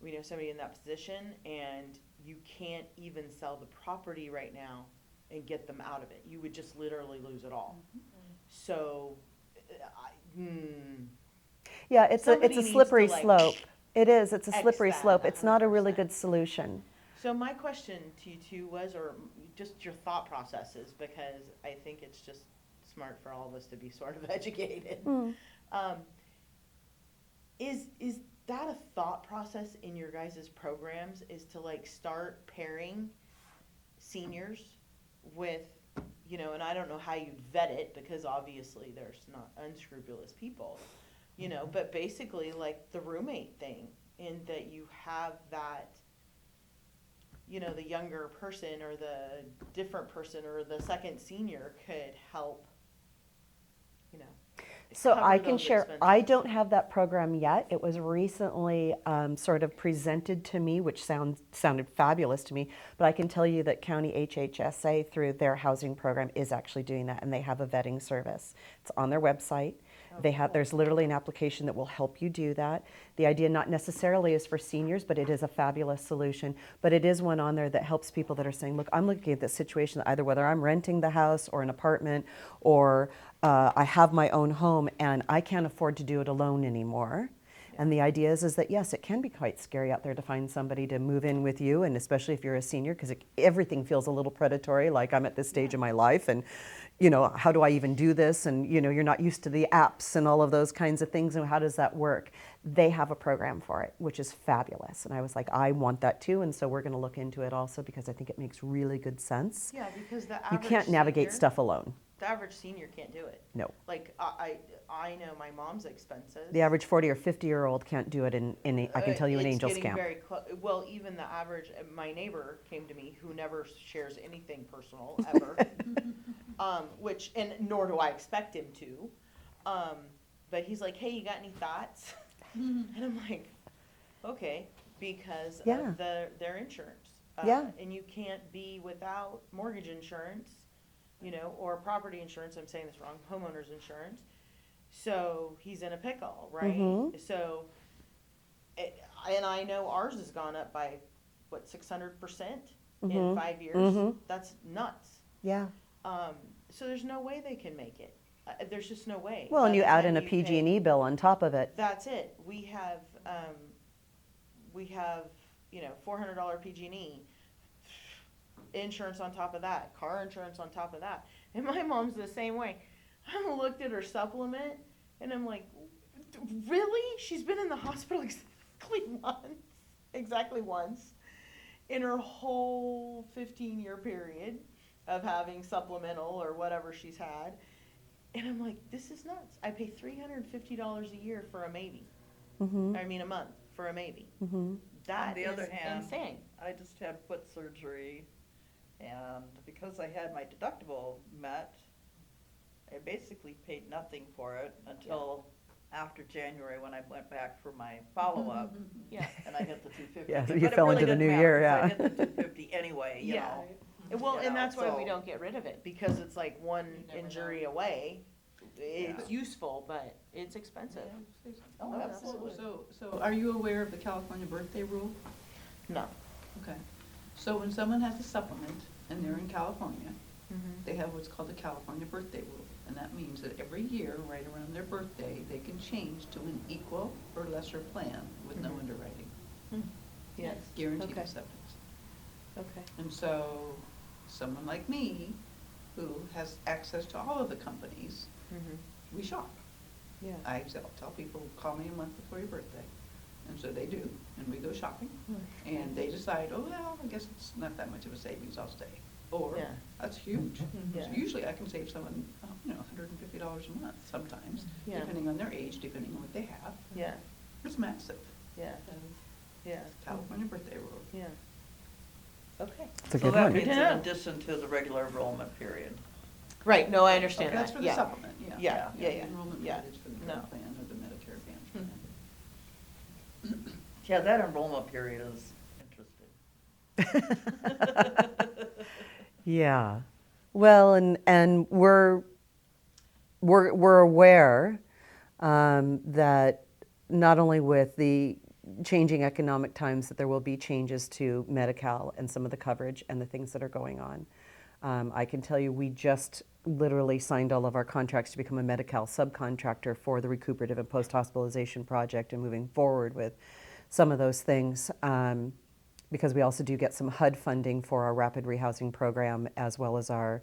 we know somebody in that position, and you can't even sell the property right now and get them out of it. You would just literally lose it all. So, Yeah, it's Somebody a needs slippery to, like, slope. It is. It's a X slippery that slope. It's not a really 100%. good solution. So my question to you two was, or just your thought processes, because I think it's just smart for all of us to be sort of educated. Is that a thought process in your guys' programs, is to like start pairing seniors with, and I don't know how you'd vet it, because obviously there's not unscrupulous people, but basically like the roommate thing, in that you have that, the younger person or the different person or the second senior could help, So cover I can those share, expenses. I don't have that program yet. It was recently sort of presented to me, which sounded fabulous to me. But I can tell you that County HHSA, through their housing program, is actually doing that, and they have a vetting service. It's on their website. There's literally an application that will help you do that. The idea not necessarily is for seniors, but it is a fabulous solution. But it is one on there that helps people that are saying, look, I'm looking at this situation, either whether I'm renting the house or an apartment, or I have my own home and I can't afford to do it alone anymore. And the idea is that, yes, it can be quite scary out there to find somebody to move in with you, and especially if you're a senior, because everything feels a little predatory, like I'm at this stage of my life, and, how do I even do this? And, you're not used to the apps and all of those kinds of things, and how does that work? They have a program for it, which is fabulous. And I was like, I want that too, and so we're going to look into it also, because I think it makes really good sense. Yeah, because the You average can't navigate senior- stuff alone. The average senior can't do it. No. Like, I know my mom's expenses. The average 40 or 50-year-old can't do it I can tell you, an It's Angels getting camp. very well, even the average, my neighbor came to me, who never shares anything personal, ever. And nor do I expect him to. But he's like, hey, you got any thoughts? And I'm like, okay, because Yeah. of their insurance. Yeah. And you can't be without mortgage insurance, or property insurance, I'm saying this wrong, homeowner's insurance. So he's in a pickle, right? Mhm. So, and I know ours has gone up by, 600% in Mhm. 5 years? Mhm. That's nuts. Yeah. So there's no way they can make it. There's just no way. Well, By and you the add time in a you PG&E bill on top of it. That's it. We have $400 PG&E, insurance on top of that, car insurance on top of that. And my mom's the same way. I looked at her supplement and I'm like, really? She's been in the hospital exactly once in her whole 15-year period of having supplemental or whatever she's had. And I'm like, this is nuts. I pay $350 a year for a maybe. Mm-hmm. I mean, a month for a maybe. Mm-hmm. That On the is other hand, insane. I just had foot surgery, and because I had my deductible met, I basically paid nothing for it until after January, when I went back for my follow-up, Yeah. and I hit the 250. Yeah, But you it fell really into the didn't new matter, year, 'cause I yeah. hit the 250 anyway, you Yeah. know. Well, You and know, that's why we so- don't get rid of it, because it's like one You never injury know. away. It's Yeah. useful, but it's expensive. Oh, absolutely. So are you aware of the California birthday rule? No. Okay. So when someone has a supplement and they're in California, Mm-hmm. they have what's called the California birthday rule. And that means that every year, right around their birthday, they can change to an equal or lesser plan with no Mhm. underwriting. Yes. Guaranteed Okay. acceptance. Okay. And so, someone like me, who has access to all of the companies, Mm-hmm. we shop. Yeah. I tell people, call me a month before your birthday. And so they do, and we go shopping, and they decide, oh, well, I guess it's not that much of a savings, I'll stay. Or, Yeah. that's huge. Yeah. So usually I can save someone, $150 a month sometimes, Yeah. depending on their age, depending on what they have. Yeah, It's massive. yeah, yeah, California birthday rule. yeah. Okay. It's a So good that one. means Good in to know. addition to the regular enrollment period. Right, no, I understand That's that, for the yeah. supplement, yeah. Yeah, yeah, yeah, Enrollment yeah. period is for the No. drug plan or the Medicare Advantage plan. Yeah, that enrollment period is interesting. Yeah. Well, and we're aware that not only with the changing economic times that there will be changes to Medi-Cal and some of the coverage and the things that are going on. I can tell you we just literally signed all of our contracts to become a Medi-Cal subcontractor for the recuperative and post-hospitalization project and moving forward with some of those things. Because we also do get some HUD funding for our rapid rehousing program as well as our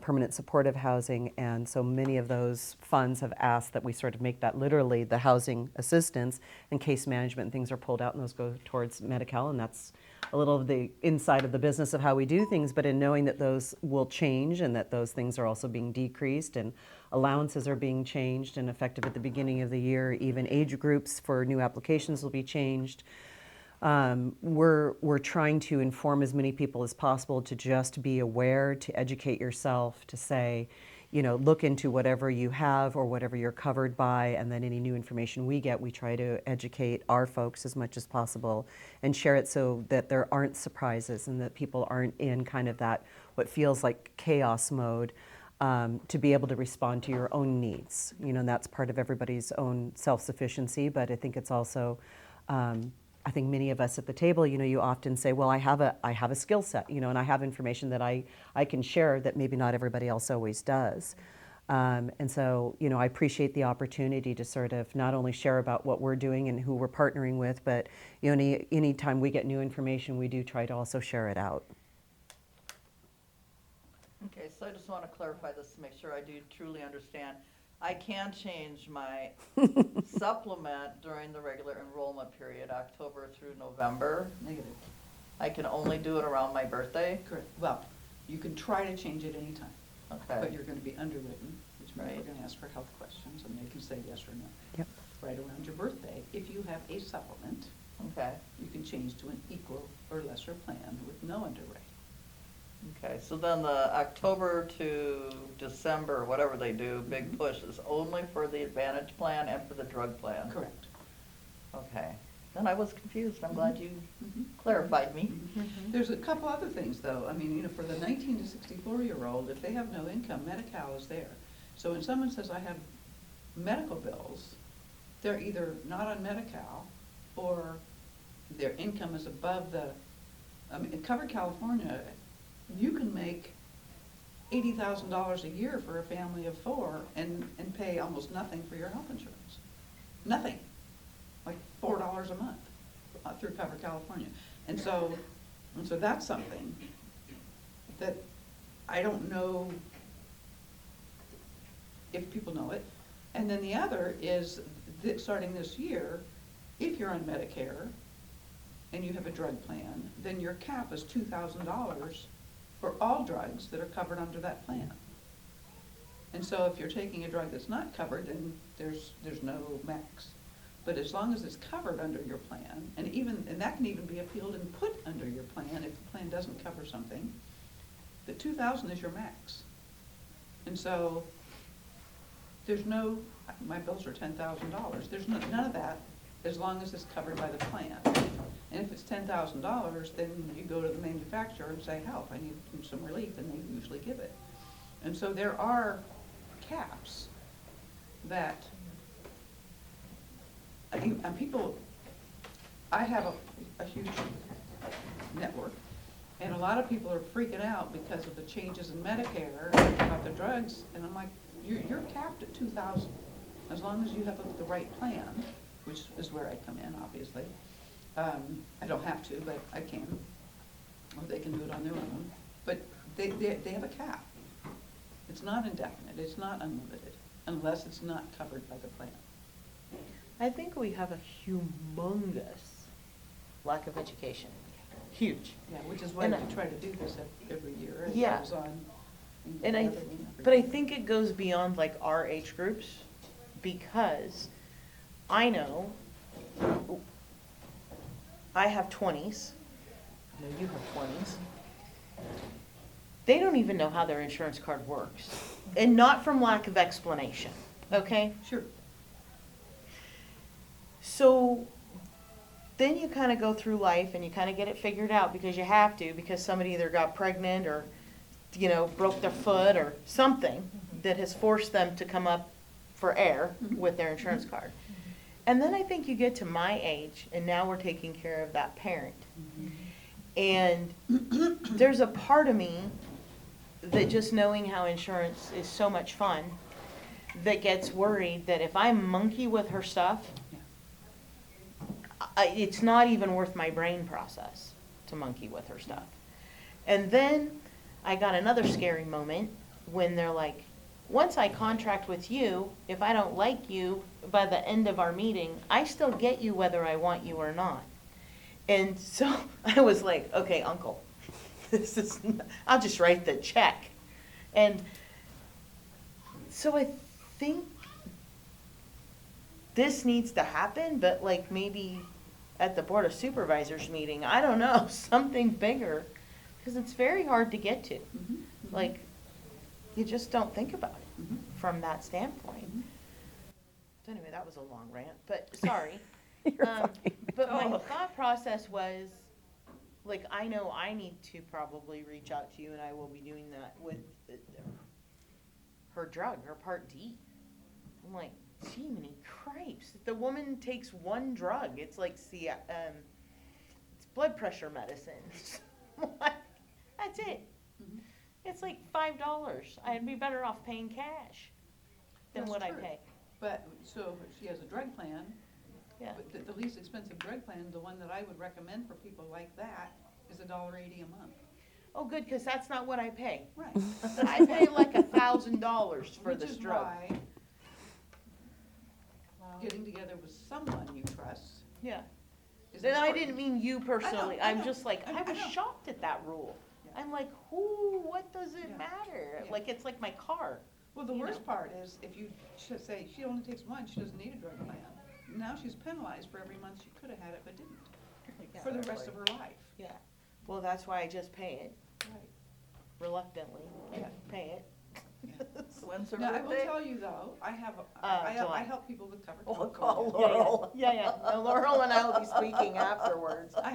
permanent supportive housing. And so many of those funds have asked that we sort of make that literally the housing assistance and case management and things are pulled out and those go towards Medi-Cal. And that's a little of the inside of the business of how we do things. But in knowing that those will change and that those things are also being decreased and allowances are being changed and effective at the beginning of the year, even age groups for new applications will be changed. We're trying to inform as many people as possible to just be aware, to educate yourself, to say, look into whatever you have or whatever you're covered by, and then any new information we get, we try to educate our folks as much as possible and share it so that there aren't surprises and that people aren't in kind of that, what feels like chaos mode. To be able to respond to your own needs, and that's part of everybody's own self-sufficiency, but I think it's also I think many of us at the table, you often say, well, I have a skill set, and I have information that I can share that maybe not everybody else always does. And so, I appreciate the opportunity to sort of not only share about what we're doing and who we're partnering with, but any time we get new information, we do try to also share it out. Okay, so I just want to clarify this to make sure I do truly understand. I can change my supplement during the regular enrollment period, October through November. Negative. I can only do it around my birthday? Correct. Well, you can try to change it anytime, but Okay, you're going to be underwritten, which means we're Right. going to ask for health questions, and they can say yes or no. Yep. Right around your birthday, if you have a supplement, okay, you can change to an equal or lesser plan with no underwriting. okay. So then the October to December, whatever they do, big push is only for the Advantage plan and for the drug plan? Correct. Okay. Then I was confused. I'm glad you Mhm. clarified me. There's a couple other things, though. I mean, for the 19 to 64-year-old, if they have no income, Medi-Cal is there. So when someone says, I have medical bills, they're either not on Medi-Cal or their income is above in Covered California, you can make $80,000 a year for a family of 4 and pay almost nothing for your health insurance. Nothing. Like $4 a month through Covered California. And so that's something that I don't know if people know it. And then the other is that starting this year, if you're on Medicare and you have a drug plan, then your cap is $2,000 for all drugs that are covered under that plan. And so if you're taking a drug that's not covered, then there's no max. But as long as it's covered under your plan, and that can even be appealed and put under your plan if the plan doesn't cover something, the $2,000 is your max. And so there's my bills are $10,000. There's none of that as long as it's covered by the plan. And if it's $10,000, then you go to the manufacturer and say, help, I need some relief, and they usually give it. And so there are caps that, and people, I have a huge network, and a lot of people are freaking out because of the changes in Medicare about the drugs, and I'm like, you're capped at $2,000, as long as you have the right plan, which is where I come in, obviously. I don't have to, but I can, or they can do it on their own. But they have a cap. It's not indefinite, it's not unlimited. unless it's not covered by the plan. I think we have a humongous lack of education. Huge. Yeah, which is why And we try to do this every year. It Yeah. goes on And every one. but I think it goes beyond like our age groups, because I know I have 20s. I know you have 20s. They don't even know how their insurance card works, and not from lack of explanation, okay? Sure. So then you kind of go through life and you kind of get it figured out because you have to, because somebody either got pregnant or, you know, broke their foot or something that has forced them to come up for air with their insurance card. And then I think you get to my age and now we're taking care of that parent. And there's a part of me that, just knowing how insurance is so much fun, that gets worried that if I monkey with her stuff, it's not even worth my brain process to monkey with her stuff. And then I got another scary moment when they're like, once I contract with you, if I don't like you by the end of our meeting, I still get you whether I want you or not. And so I was like, okay, uncle, this is, I'll just write the check. And so I think this needs to happen, but like maybe at the Board of Supervisors meeting, I don't know, something bigger, because it's very hard to get to. Like, you just don't think about it from that standpoint. So anyway, that was a long rant, but sorry. You're fine. But my thought process was, like, I know I need to probably reach out to you, and I will be doing that with her drug, her Part D. I'm like, gee, many cripes. The woman takes one drug. It's like, it's blood pressure medicine. That's it. It's like $5. I'd be better off paying cash than That's what I true. pay. But, so if she has a drug plan, Yeah. but the least expensive drug plan, the one that I would recommend for people like that, is $1.80 a month. Oh, good, because that's not what I pay. Right. I pay like $1,000 for Which this is drug. why getting together with someone you trust Yeah. is Then I important. didn't mean you personally. I I'm know. just like, I I was know. shocked at that rule. Yeah. I'm like, what does it Yeah. matter? Yeah. Like, it's like my car. Well, the you worst know. part is if you say she only takes one, she doesn't need a drug plan. Now she's penalized for every month she could have had it but didn't, for the rest of her life. Yeah. Well, that's why I just pay it Right. reluctantly. Yeah. Pay it. When's her Now, I will birthday? tell you though, July. I help people with covered We'll California. call Yeah, Laurel. yeah, yeah. No, Laurel and I will be speaking afterwards. I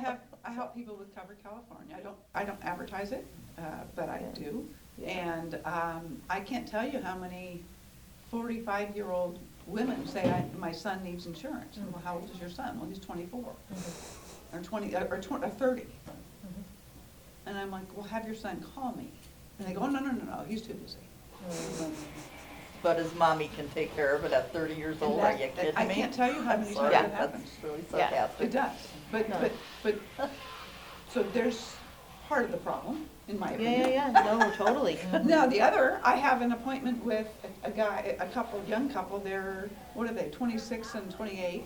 help people with covered California. I don't advertise it, but I do. Yeah. And I can't tell you how many 45-year-old women say, my son needs insurance. Well, how old is your son? Well, he's 24, or 20, or 30. And I'm like, well, have your son call me. And they go, oh, no, he's too busy. But his mommy can take care of it at 30 years old, are you kidding me? I can't tell you how I'm many sorry, times it happens. That's really Yeah. sarcastic. It does, No. but, so there's part of the problem, in my Yeah, opinion. yeah, yeah. No, totally. Now, the other, I have an appointment with a guy, young couple, they're, what are they, 26 and 28.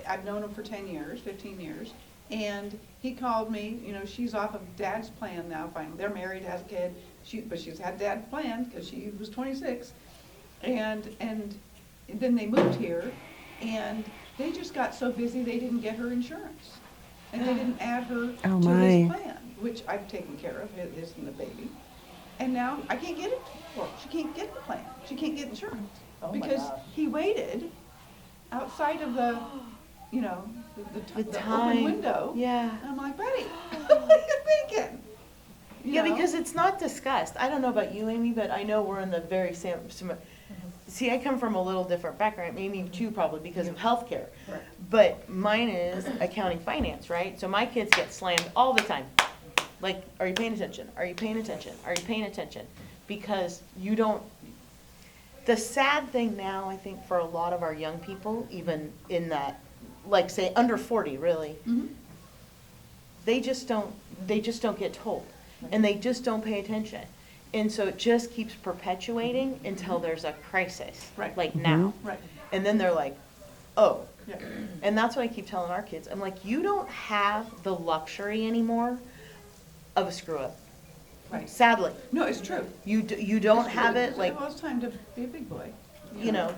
I've known them for 10 years, 15 years, and he called me, she's off of dad's plan now, finally, they're married, has a kid, but she's had dad's plan, because she was 26, and then they moved here, and they just got so busy, they didn't get her insurance, and they didn't add her Oh, to my. his plan, which I've taken care of, his and the baby. And now I can't get it for her. She can't get the plan. She can't get insurance. Oh, my Because gosh. he waited outside of the, the time. open window. Yeah. And I'm like, buddy, what are you thinking? You Yeah, know? because it's not discussed. I don't know about you, Amy, but I know we're in the very same. See, I come from a little different background, Amy too, probably because of healthcare. Correct. But mine is accounting finance, right? So my kids get slammed all the time. Like, are you paying attention? Are you paying attention? Are you paying attention? Because you don't. The sad thing now, I think, for a lot of our young people, even in that, like, say, under 40, really, Mhm. they just don't get told, and they just don't pay attention. And so it just keeps perpetuating until there's a crisis, Right. like now. Right, And then they're like, oh. yeah. And that's what I keep telling our kids. I'm like, you don't have the luxury anymore of a screw up. Right. Sadly, No, it's true. you don't have it, like, Well, it's time to be a big boy. you know,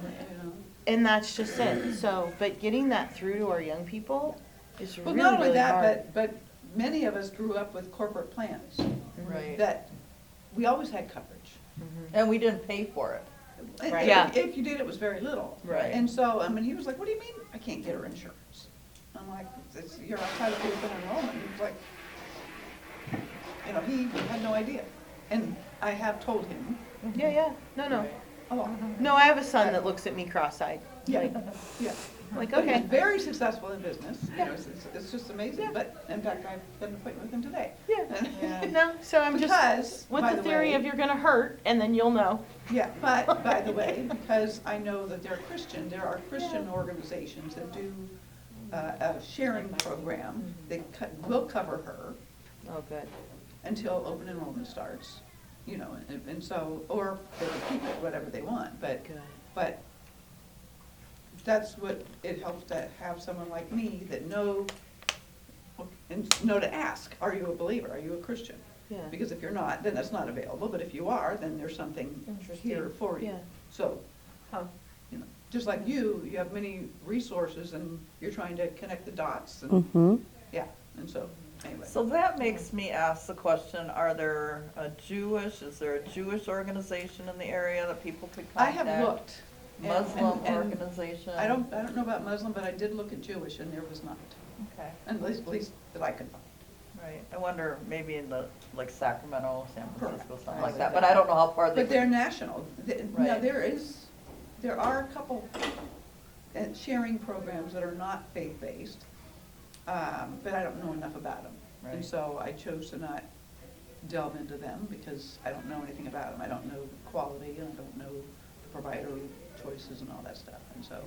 and that's just it. So, but getting that through to our young people is Well, really, not only really that, hard. but many of us grew up with corporate plans Right. that we always had coverage. And we didn't pay for it. And Right. if- Yeah. If you did, it was very little. Right. And so, I mean, he was like, what do you mean I can't get her insurance? I'm like, you're outside of open enrollment. He was like, he had no idea. And I have told him Yeah, no. a lot. No, I have a son that looks at me cross-eyed. Yeah, Like, yeah. like, But he's okay. very successful in business, it's just amazing, but in fact, I've got an appointment with him today. Yeah. No, so I'm just, Because, with by the the theory way, of you're gonna hurt, and then you'll know. yeah, but, by the way, because I know that they're Christian, there are Christian organizations that do a sharing program, will cover her Oh, good. until open enrollment starts, and so, or they can keep it, whatever they want, but Good. But that's what, it helps to have someone like me that know to ask, are you a believer, are you a Christian? Yeah. Because if you're not, then that's not available, but if you are, then there's something Interesting. here for you. Yeah. So, Huh. just like you have many resources and you're trying to connect the dots and, Mm-hmm. yeah, and so, anyway. So that makes me ask the question, is there a Jewish organization in the area that people could I contact? have looked. and- Muslim and organization? I don't know about Muslim, but I did look at Jewish and there was not, Okay, at least that I could find. right. I wonder, maybe in like Sacramento, San Francisco, Correct. something like that, but I don't know how far they. But they're national. Now, Right. there are a couple sharing programs that are not faith-based, but I don't know enough about them. And Right. so I chose to not delve into them because I don't know anything about them. I don't know quality and I don't know the provider choices and all that stuff. And so,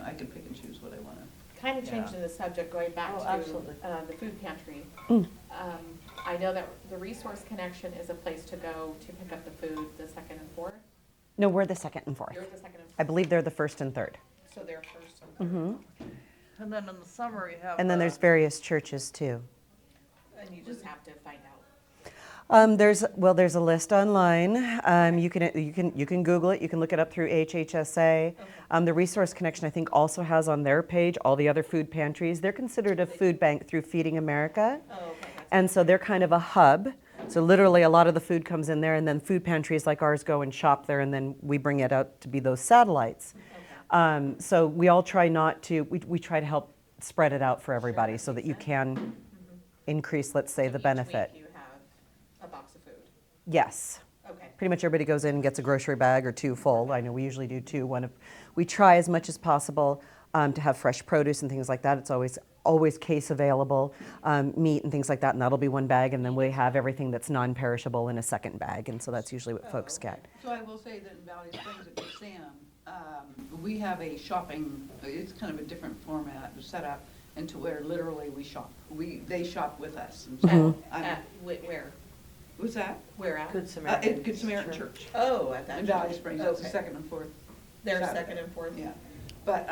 I can pick and choose what I want to. Kind of Yeah. changing the subject, going back Oh, to absolutely. the food pantry. Mm. I know that the Resource Connection is a place to go to pick up the food, the second and fourth. No, we're the second and fourth. You're the second and I fourth, believe they're the first and third. so they're first and third. And then in the summer, you have. And then there's various churches too. And you just have to find out. There's a list online. You can Google it. You can look it up through HHSA. The Resource Connection, I think, also has on their page all the other food pantries. They're considered a food bank through Feeding America, Oh, okay. and so they're kind of a hub. So literally, a lot of the food comes in there, and then food pantries like ours go and shop there, and then we bring it out to be those satellites. So we all try not to. We try to help spread it out for everybody, so that you can increase, let's say, the Each benefit. week you have a box of food. Yes. Okay. Pretty much everybody goes in and gets a grocery bag or two full. I know we usually do two. We try as much as possible to have fresh produce and things like that. It's always case available, meat and things like that, and that'll be one bag. And then we have everything that's non-perishable in a second bag, and so that's usually what folks okay. get. So I will say that in Valley Springs at Good Sam, we have a shopping, it's kind of a different format, set up, and to where literally we shop. They shop with us. And so I'm- Where? What's that? Where at? Good At Good Samaritan Church Oh, at that. in Valley church. Springs, that's the Okay. second and fourth. They're Saturday. second and fourth? Yeah, but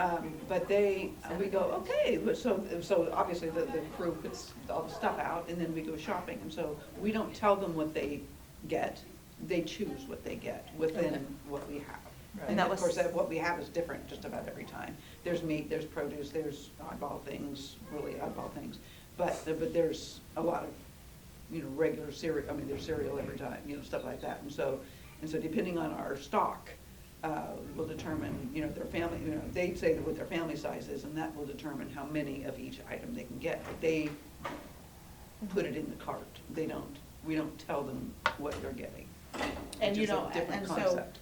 we go, okay, but so obviously the crew puts all the stuff out and then we go shopping. And so we don't tell them what they get, they choose what they get within what we have. Right. And that of was- course, what we have is different just about every time. There's meat, there's produce, there's oddball things, really oddball things. But there's a lot of, regular cereal, there's cereal every time, stuff like that. And so depending on our stock, will determine, their family, they say what their family size is, and that will determine how many of each item they can get. But they put it in the cart. We don't tell them what they're getting. And Which is a and different so concept.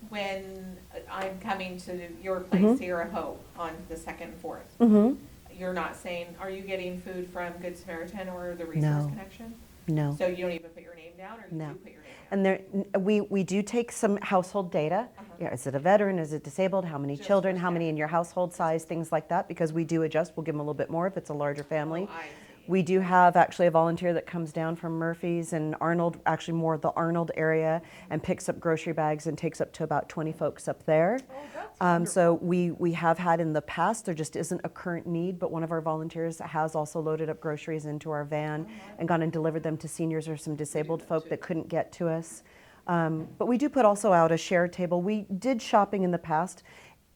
when I'm coming to your place, Sierra Hope, on the second and fourth, Mm-hmm. you're not saying, are you getting food from Good Samaritan or the Resource No. Connection? No. So you don't even put your name down, or you No. do put your name down? And we do take some household data. Yeah, is it a veteran? Is it disabled? How many Just children? for How many staff. in your household size? Things like that, because we do adjust. We'll give them a little bit more if it's a larger family. Oh, I see. We do have actually a volunteer that comes down from Murphy's and Arnold, actually more the Arnold area, and picks up grocery bags and takes up to about 20 folks up there. Oh, that's So we have had in the past, there just isn't a current need, but one of our volunteers has also loaded up groceries into our van and gone and delivered them to seniors or some disabled folk that couldn't get to us. But we do put also out a shared table. We did shopping in the past.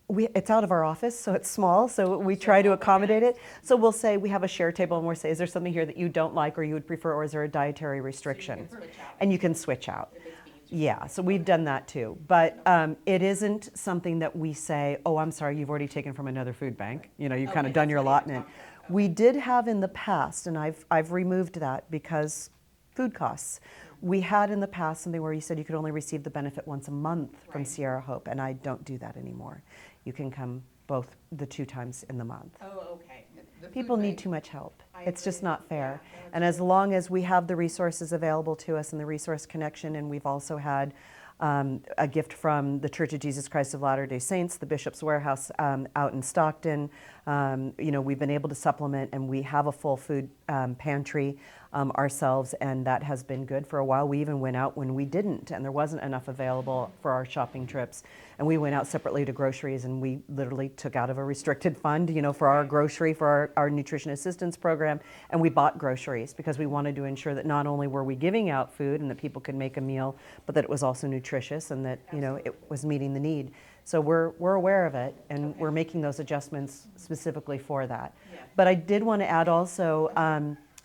It's out of our office, so it's small, so we try to accommodate it. So we'll say we have a share table and we'll say, is there something here that you don't like or you would prefer, or is there a dietary restriction? switch out. And you can switch out. If it's beans or Yeah, so we've done that too. But it isn't something that we say, oh, I'm sorry, you've already taken from another food bank. You know, you've kind of Okay, done that's your what you're allotment. talking about. We did have in the past, and I've removed that because food costs. We had in the past something where you said you could only receive the benefit once a month from Right. Sierra Hope, and I don't do that anymore. You can come both the 2 times in the month. Oh, okay. The food People need bank- too much help. I It's just agree. not fair. Yeah, And as long as we have the resources available to us and the resource connection, and we've also had a gift from the Church of Jesus Christ of Latter-day Saints, the Bishop's Warehouse out in Stockton. You know, we've been able to supplement, and we have a full food pantry ourselves, and that has been good for a while. We even went out when we didn't, and there wasn't enough available for our shopping trips. And we went out separately to groceries, and we literally took out of a restricted fund, you know, for our grocery, for our nutrition assistance program, and we bought groceries because we wanted to ensure that not only were we giving out food and that people could make a meal, but that it was also nutritious and that, you know, it was meeting the need. So we're aware of it, and we're making those adjustments specifically for that. Yeah. But I did want to add also,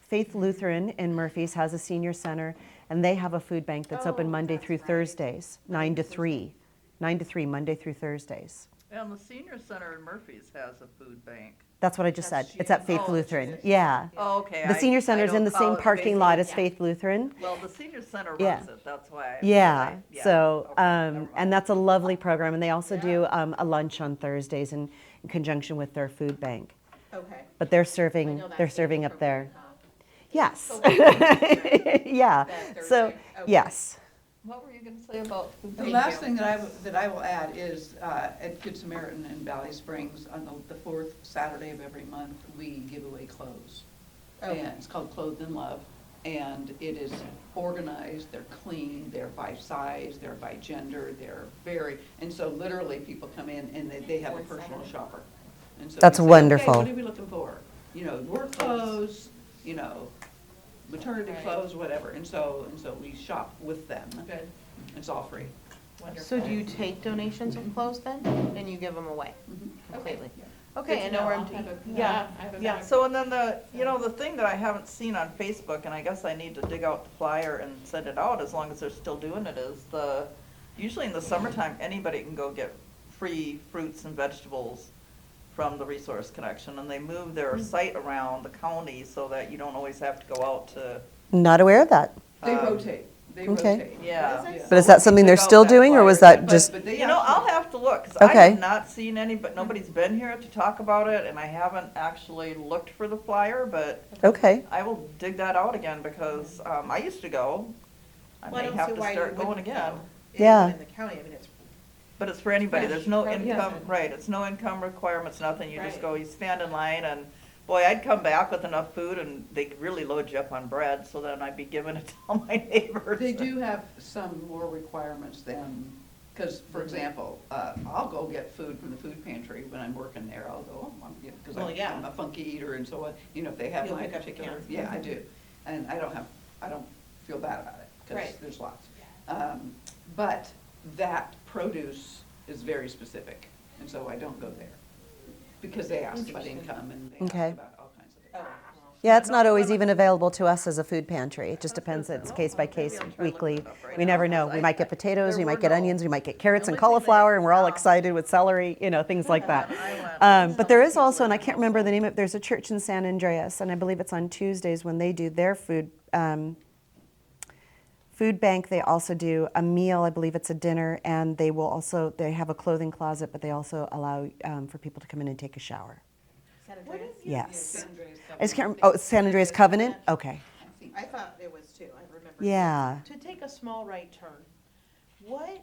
Faith Lutheran in Murphy's has a senior center, and they have a food bank that's open Oh, Monday that's through right. Thursdays, 9 to 3. 9 to 3, Monday through Thursdays. And the senior center in Murphy's has a food bank. That's what I just said. That's It's at Faith Oh, Lutheran. it's- Yeah. Oh, okay. The senior center's in the same parking lot as yeah. Faith Lutheran. Well, the senior center Yeah. runs it, that's why. Yeah, so, okay, never mind. and that's a lovely program, and they also do a lunch on Thursdays in conjunction with their food bank. Okay. But they're I serving, know they're that's serving the up there. program, Yes. Right. Yeah, That so, Thursday, okay. yes. What were you gonna say about food The bank? last you. thing that I will add is, at Good Samaritan in Valley Springs, on the 4th Saturday of every month, we give away clothes. Okay. And it's called Clothed in Love, and it is organized, they're clean, they're by size, they're by gender, they're very, and so literally people come in and they have a Fourth personal Saturday. shopper. And so That's we say, wonderful. Okay, what are we looking for? You know, work clothes, you know, maternity Right. clothes, whatever, and so we shop with them. Good. It's all free. So do you take donations of clothes then, and you give them away completely? Okay, Good I to know where I'll I'm, have a- yeah, I have a yeah. bag. So, and then the thing that I haven't seen on Facebook, and I guess I need to dig out the flyer and send it out as long as they're still doing it, is usually in the summertime, anybody can go get free fruits and vegetables from the Resource Connection, and they move their site around the county so that you don't always have to go out to, Not aware of that. They Um, rotate, okay. yeah. Yeah. But is that something they're Dig out still that doing, or was flyer. that just, But they You know, actually- I'll have to look, because I Okay. have not seen any, but nobody's been here to talk about it, and I haven't actually looked for the flyer, but okay. I will dig that out again, because I used to go. I Well, I may don't have see to why you start going wouldn't again. go. Yeah. In the county, I mean, it's, But it's for anybody, there's no Fresh, income, yeah. right, it's no income requirements, nothing, you just Right. go, you stand in line, and boy, I'd come back with enough food, and they'd really load you up on bread, so then I'd be giving it to all my neighbors. They do have some more requirements than, because, for example, I'll go get food from the food pantry when I'm working there. I'll go, oh, because Well, yeah. I'm a funky eater and so on, you know, if they have You'll my pick up the particular, cans. yeah, I do. And I don't feel bad about it, because Right. there's lots. But that produce is very specific, and so I don't go there. Because they ask about income and they Okay. ask about all kinds of things. Yeah, it's not always even available to us as a food pantry. It just depends, it's case by case, Maybe I'll try weekly. looking it up right We now, never know. because We I- might get potatoes, there we might were get no- onions, we might get carrots the and only thing they- cauliflower, and we're all no. excited with celery, you know, things like that. I went- But there is also, and I can't remember the name of, there's a church in San Andreas, and I believe it's on Tuesdays when they do their food bank. They also do a meal, I believe it's a dinner, and they will also, they have a clothing closet, but they also allow for people to come in and take a shower. San Andreas? Yes. San Andreas I just can't, Covenant. oh, it's San Andreas Covenant? Okay. I think I thought it was too, I remember. Yeah. To take a small right turn, what,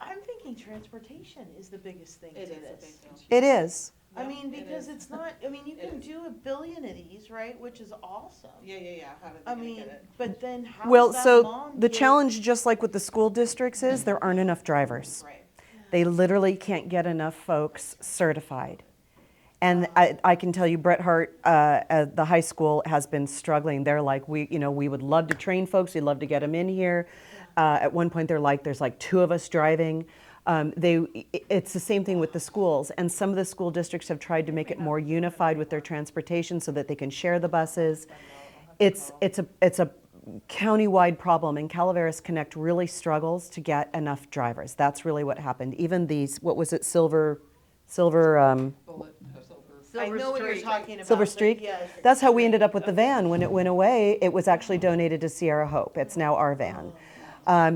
I'm thinking transportation is the biggest thing to It is a this. big deal. It is. I Yep, mean, it because is. it's not, I mean, you It can is. do 1 billion of these, right, which is awesome. Yeah, how did they I gonna mean, get it? but then how Well, does that so mom the get? challenge, just like with the school districts, is there aren't enough drivers. Right. They literally can't get enough folks certified. And I can tell you, Bret Hart at the high school has been struggling. They're like, we would love to train folks. We'd love to get them in here. At one point, they're like, there's like 2 of us driving. It's the same thing with the schools. And some of the school districts have tried to make it more unified with their transportation so that they can share the buses. It's a county-wide problem, and Calaveras Connect really struggles to get enough drivers. That's really what happened. Even these, what was it, Silver Bullet, silver. I know what you're Streak. talking about. Silver but Streak. yes. That's how we ended up with the van. When it went away, it was actually donated to Sierra Hope. It's now our van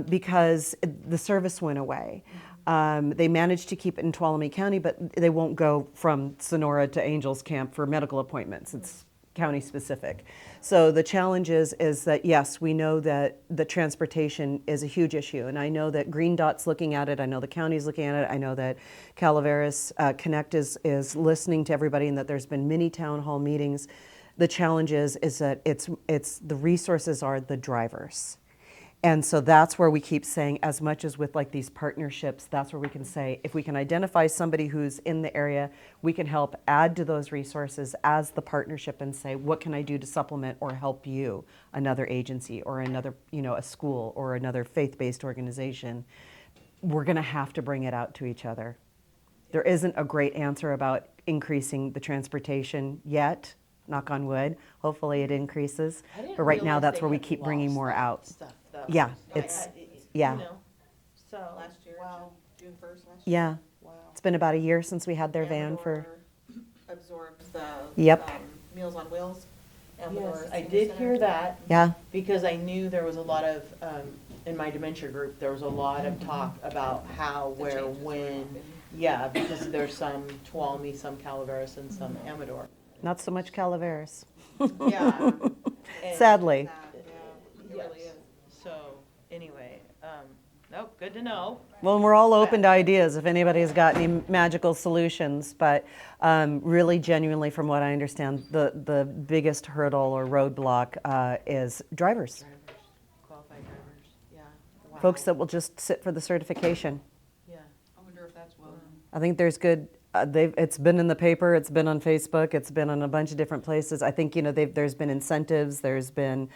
because the service went away. They managed to keep it in Tuolumne County, but they won't go from Sonora to Angels Camp for medical appointments. It's county specific. So the challenge is that, yes, we know that the transportation is a huge issue. And I know that Green Dot's looking at it. I know the county's looking at it. I know that Calaveras Connect is listening to everybody and that there's been many town hall meetings. The challenge is that it's the resources are the drivers. And so that's where we keep saying, as much as with like these partnerships, that's where we can say, if we can identify somebody who's in the area, we can help add to those resources as the partnership and say, what can I do to supplement or help you, another agency or another, a school or another faith-based organization. We're going to have to bring it out to each other. There isn't a great answer about increasing the transportation yet, knock on wood. Hopefully it increases. I didn't But right now, realize that's they where we had keep bringing lost more that out. Stuff, though. Yeah, I- it's, I- yeah. You know, so. Last year, Wow, June 1st last year. Yeah, wow. it's been about a year since we had their van for, Amador absorbs the Yep. Meals on Wheels. Amador Yes, I Senior did Center. hear that, yeah, because I knew there was a lot of, in my dementia group, there was a lot of talk about how, The where, changes were when. happening. Yeah, because there's some Tuolumne, some Calaveras, and some Amador. not so much Calaveras, Yeah. And- sadly. Sad, yeah, it really Yes. is. So, anyway, nope, good to know. Well, we're all open to ideas if anybody's got any magical solutions, but really genuinely, from what I understand, the biggest hurdle or roadblock is drivers. Drivers, qualified drivers, yeah. Wow. Folks that will just sit for the certification. Yeah. I wonder if that's well known. I think there's good. It's been in the paper. It's been on Facebook. It's been on a bunch of different places. I think there's been incentives. There's been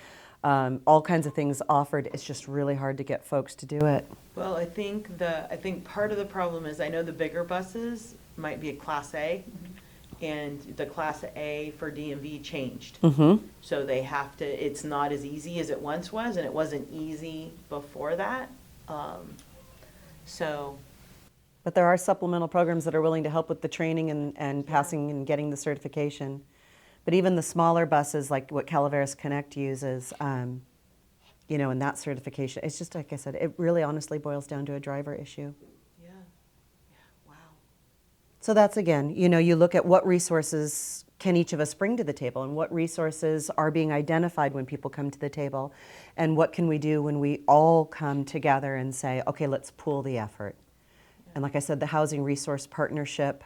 all kinds of things offered. It's just really hard to get folks to do it. Well, I think part of the problem is, I know the bigger buses might be a Class A, and the Class A for DMV changed. Mm-hmm. So they have to, it's not as easy as it once was, and it wasn't easy before that. So, But there are supplemental programs that are willing to help with the training and passing and getting the certification. But even the smaller buses, like what Calaveras Connect uses, and that certification, it's just like I said, it really honestly boils down to a driver issue. yeah, wow. So that's again, you look at what resources can each of us bring to the table and what resources are being identified when people come to the table and what can we do when we all come together and say, okay, let's pool the effort. And like I said, the Housing Resource Partnership,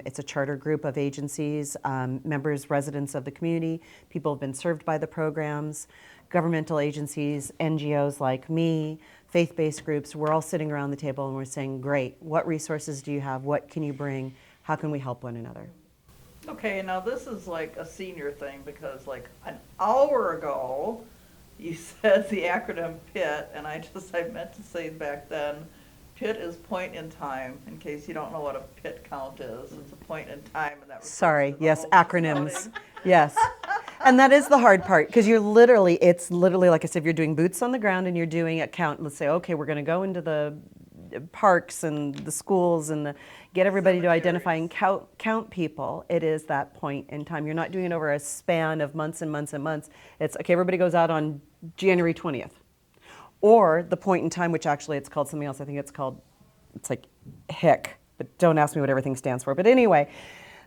it's a charter group of agencies, members, residents of the community, people have been served by the programs, governmental agencies, NGOs like me, faith-based groups. We're all sitting around the table and we're saying, great, what resources do you have? What can you bring? How can we help one another? Okay, now this is like a senior thing, because like an hour ago, you said the acronym PIT, and I meant to say back then, PIT is point in time, in case you don't know what a PIT count is. It's a point in time, and that refers Sorry, to the yes, whole acronyms. building. Yes. And that is the hard part, because it's literally, like I said, if you're doing boots on the ground and you're doing a count, let's say, okay, we're going to go into the parks and the schools and get everybody to identify and count people. It is that point in time. You're not doing it over a span of months and months and months. It's, okay, everybody goes out on January 20th. Or the point in time, which actually it's called something else. I think it's like HIC, but don't ask me what everything stands for. But anyway,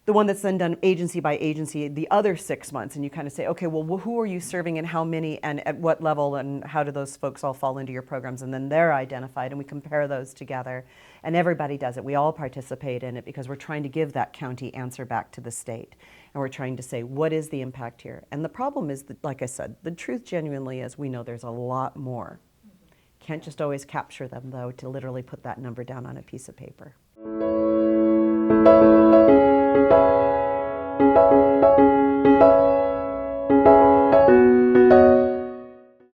the one that's then done agency by agency the other 6 months, and you kind of say, okay, well, who are you serving and how many and at what level and how do those folks all fall into your programs, and then they're identified and we compare those together, and everybody does it. We all participate in it because we're trying to give that county answer back to the state, and we're trying to say, what is the impact here? And the problem is that, like I said, the truth genuinely is we know there's a lot more. Can't just always capture them, though, to literally put that number down on a piece of paper.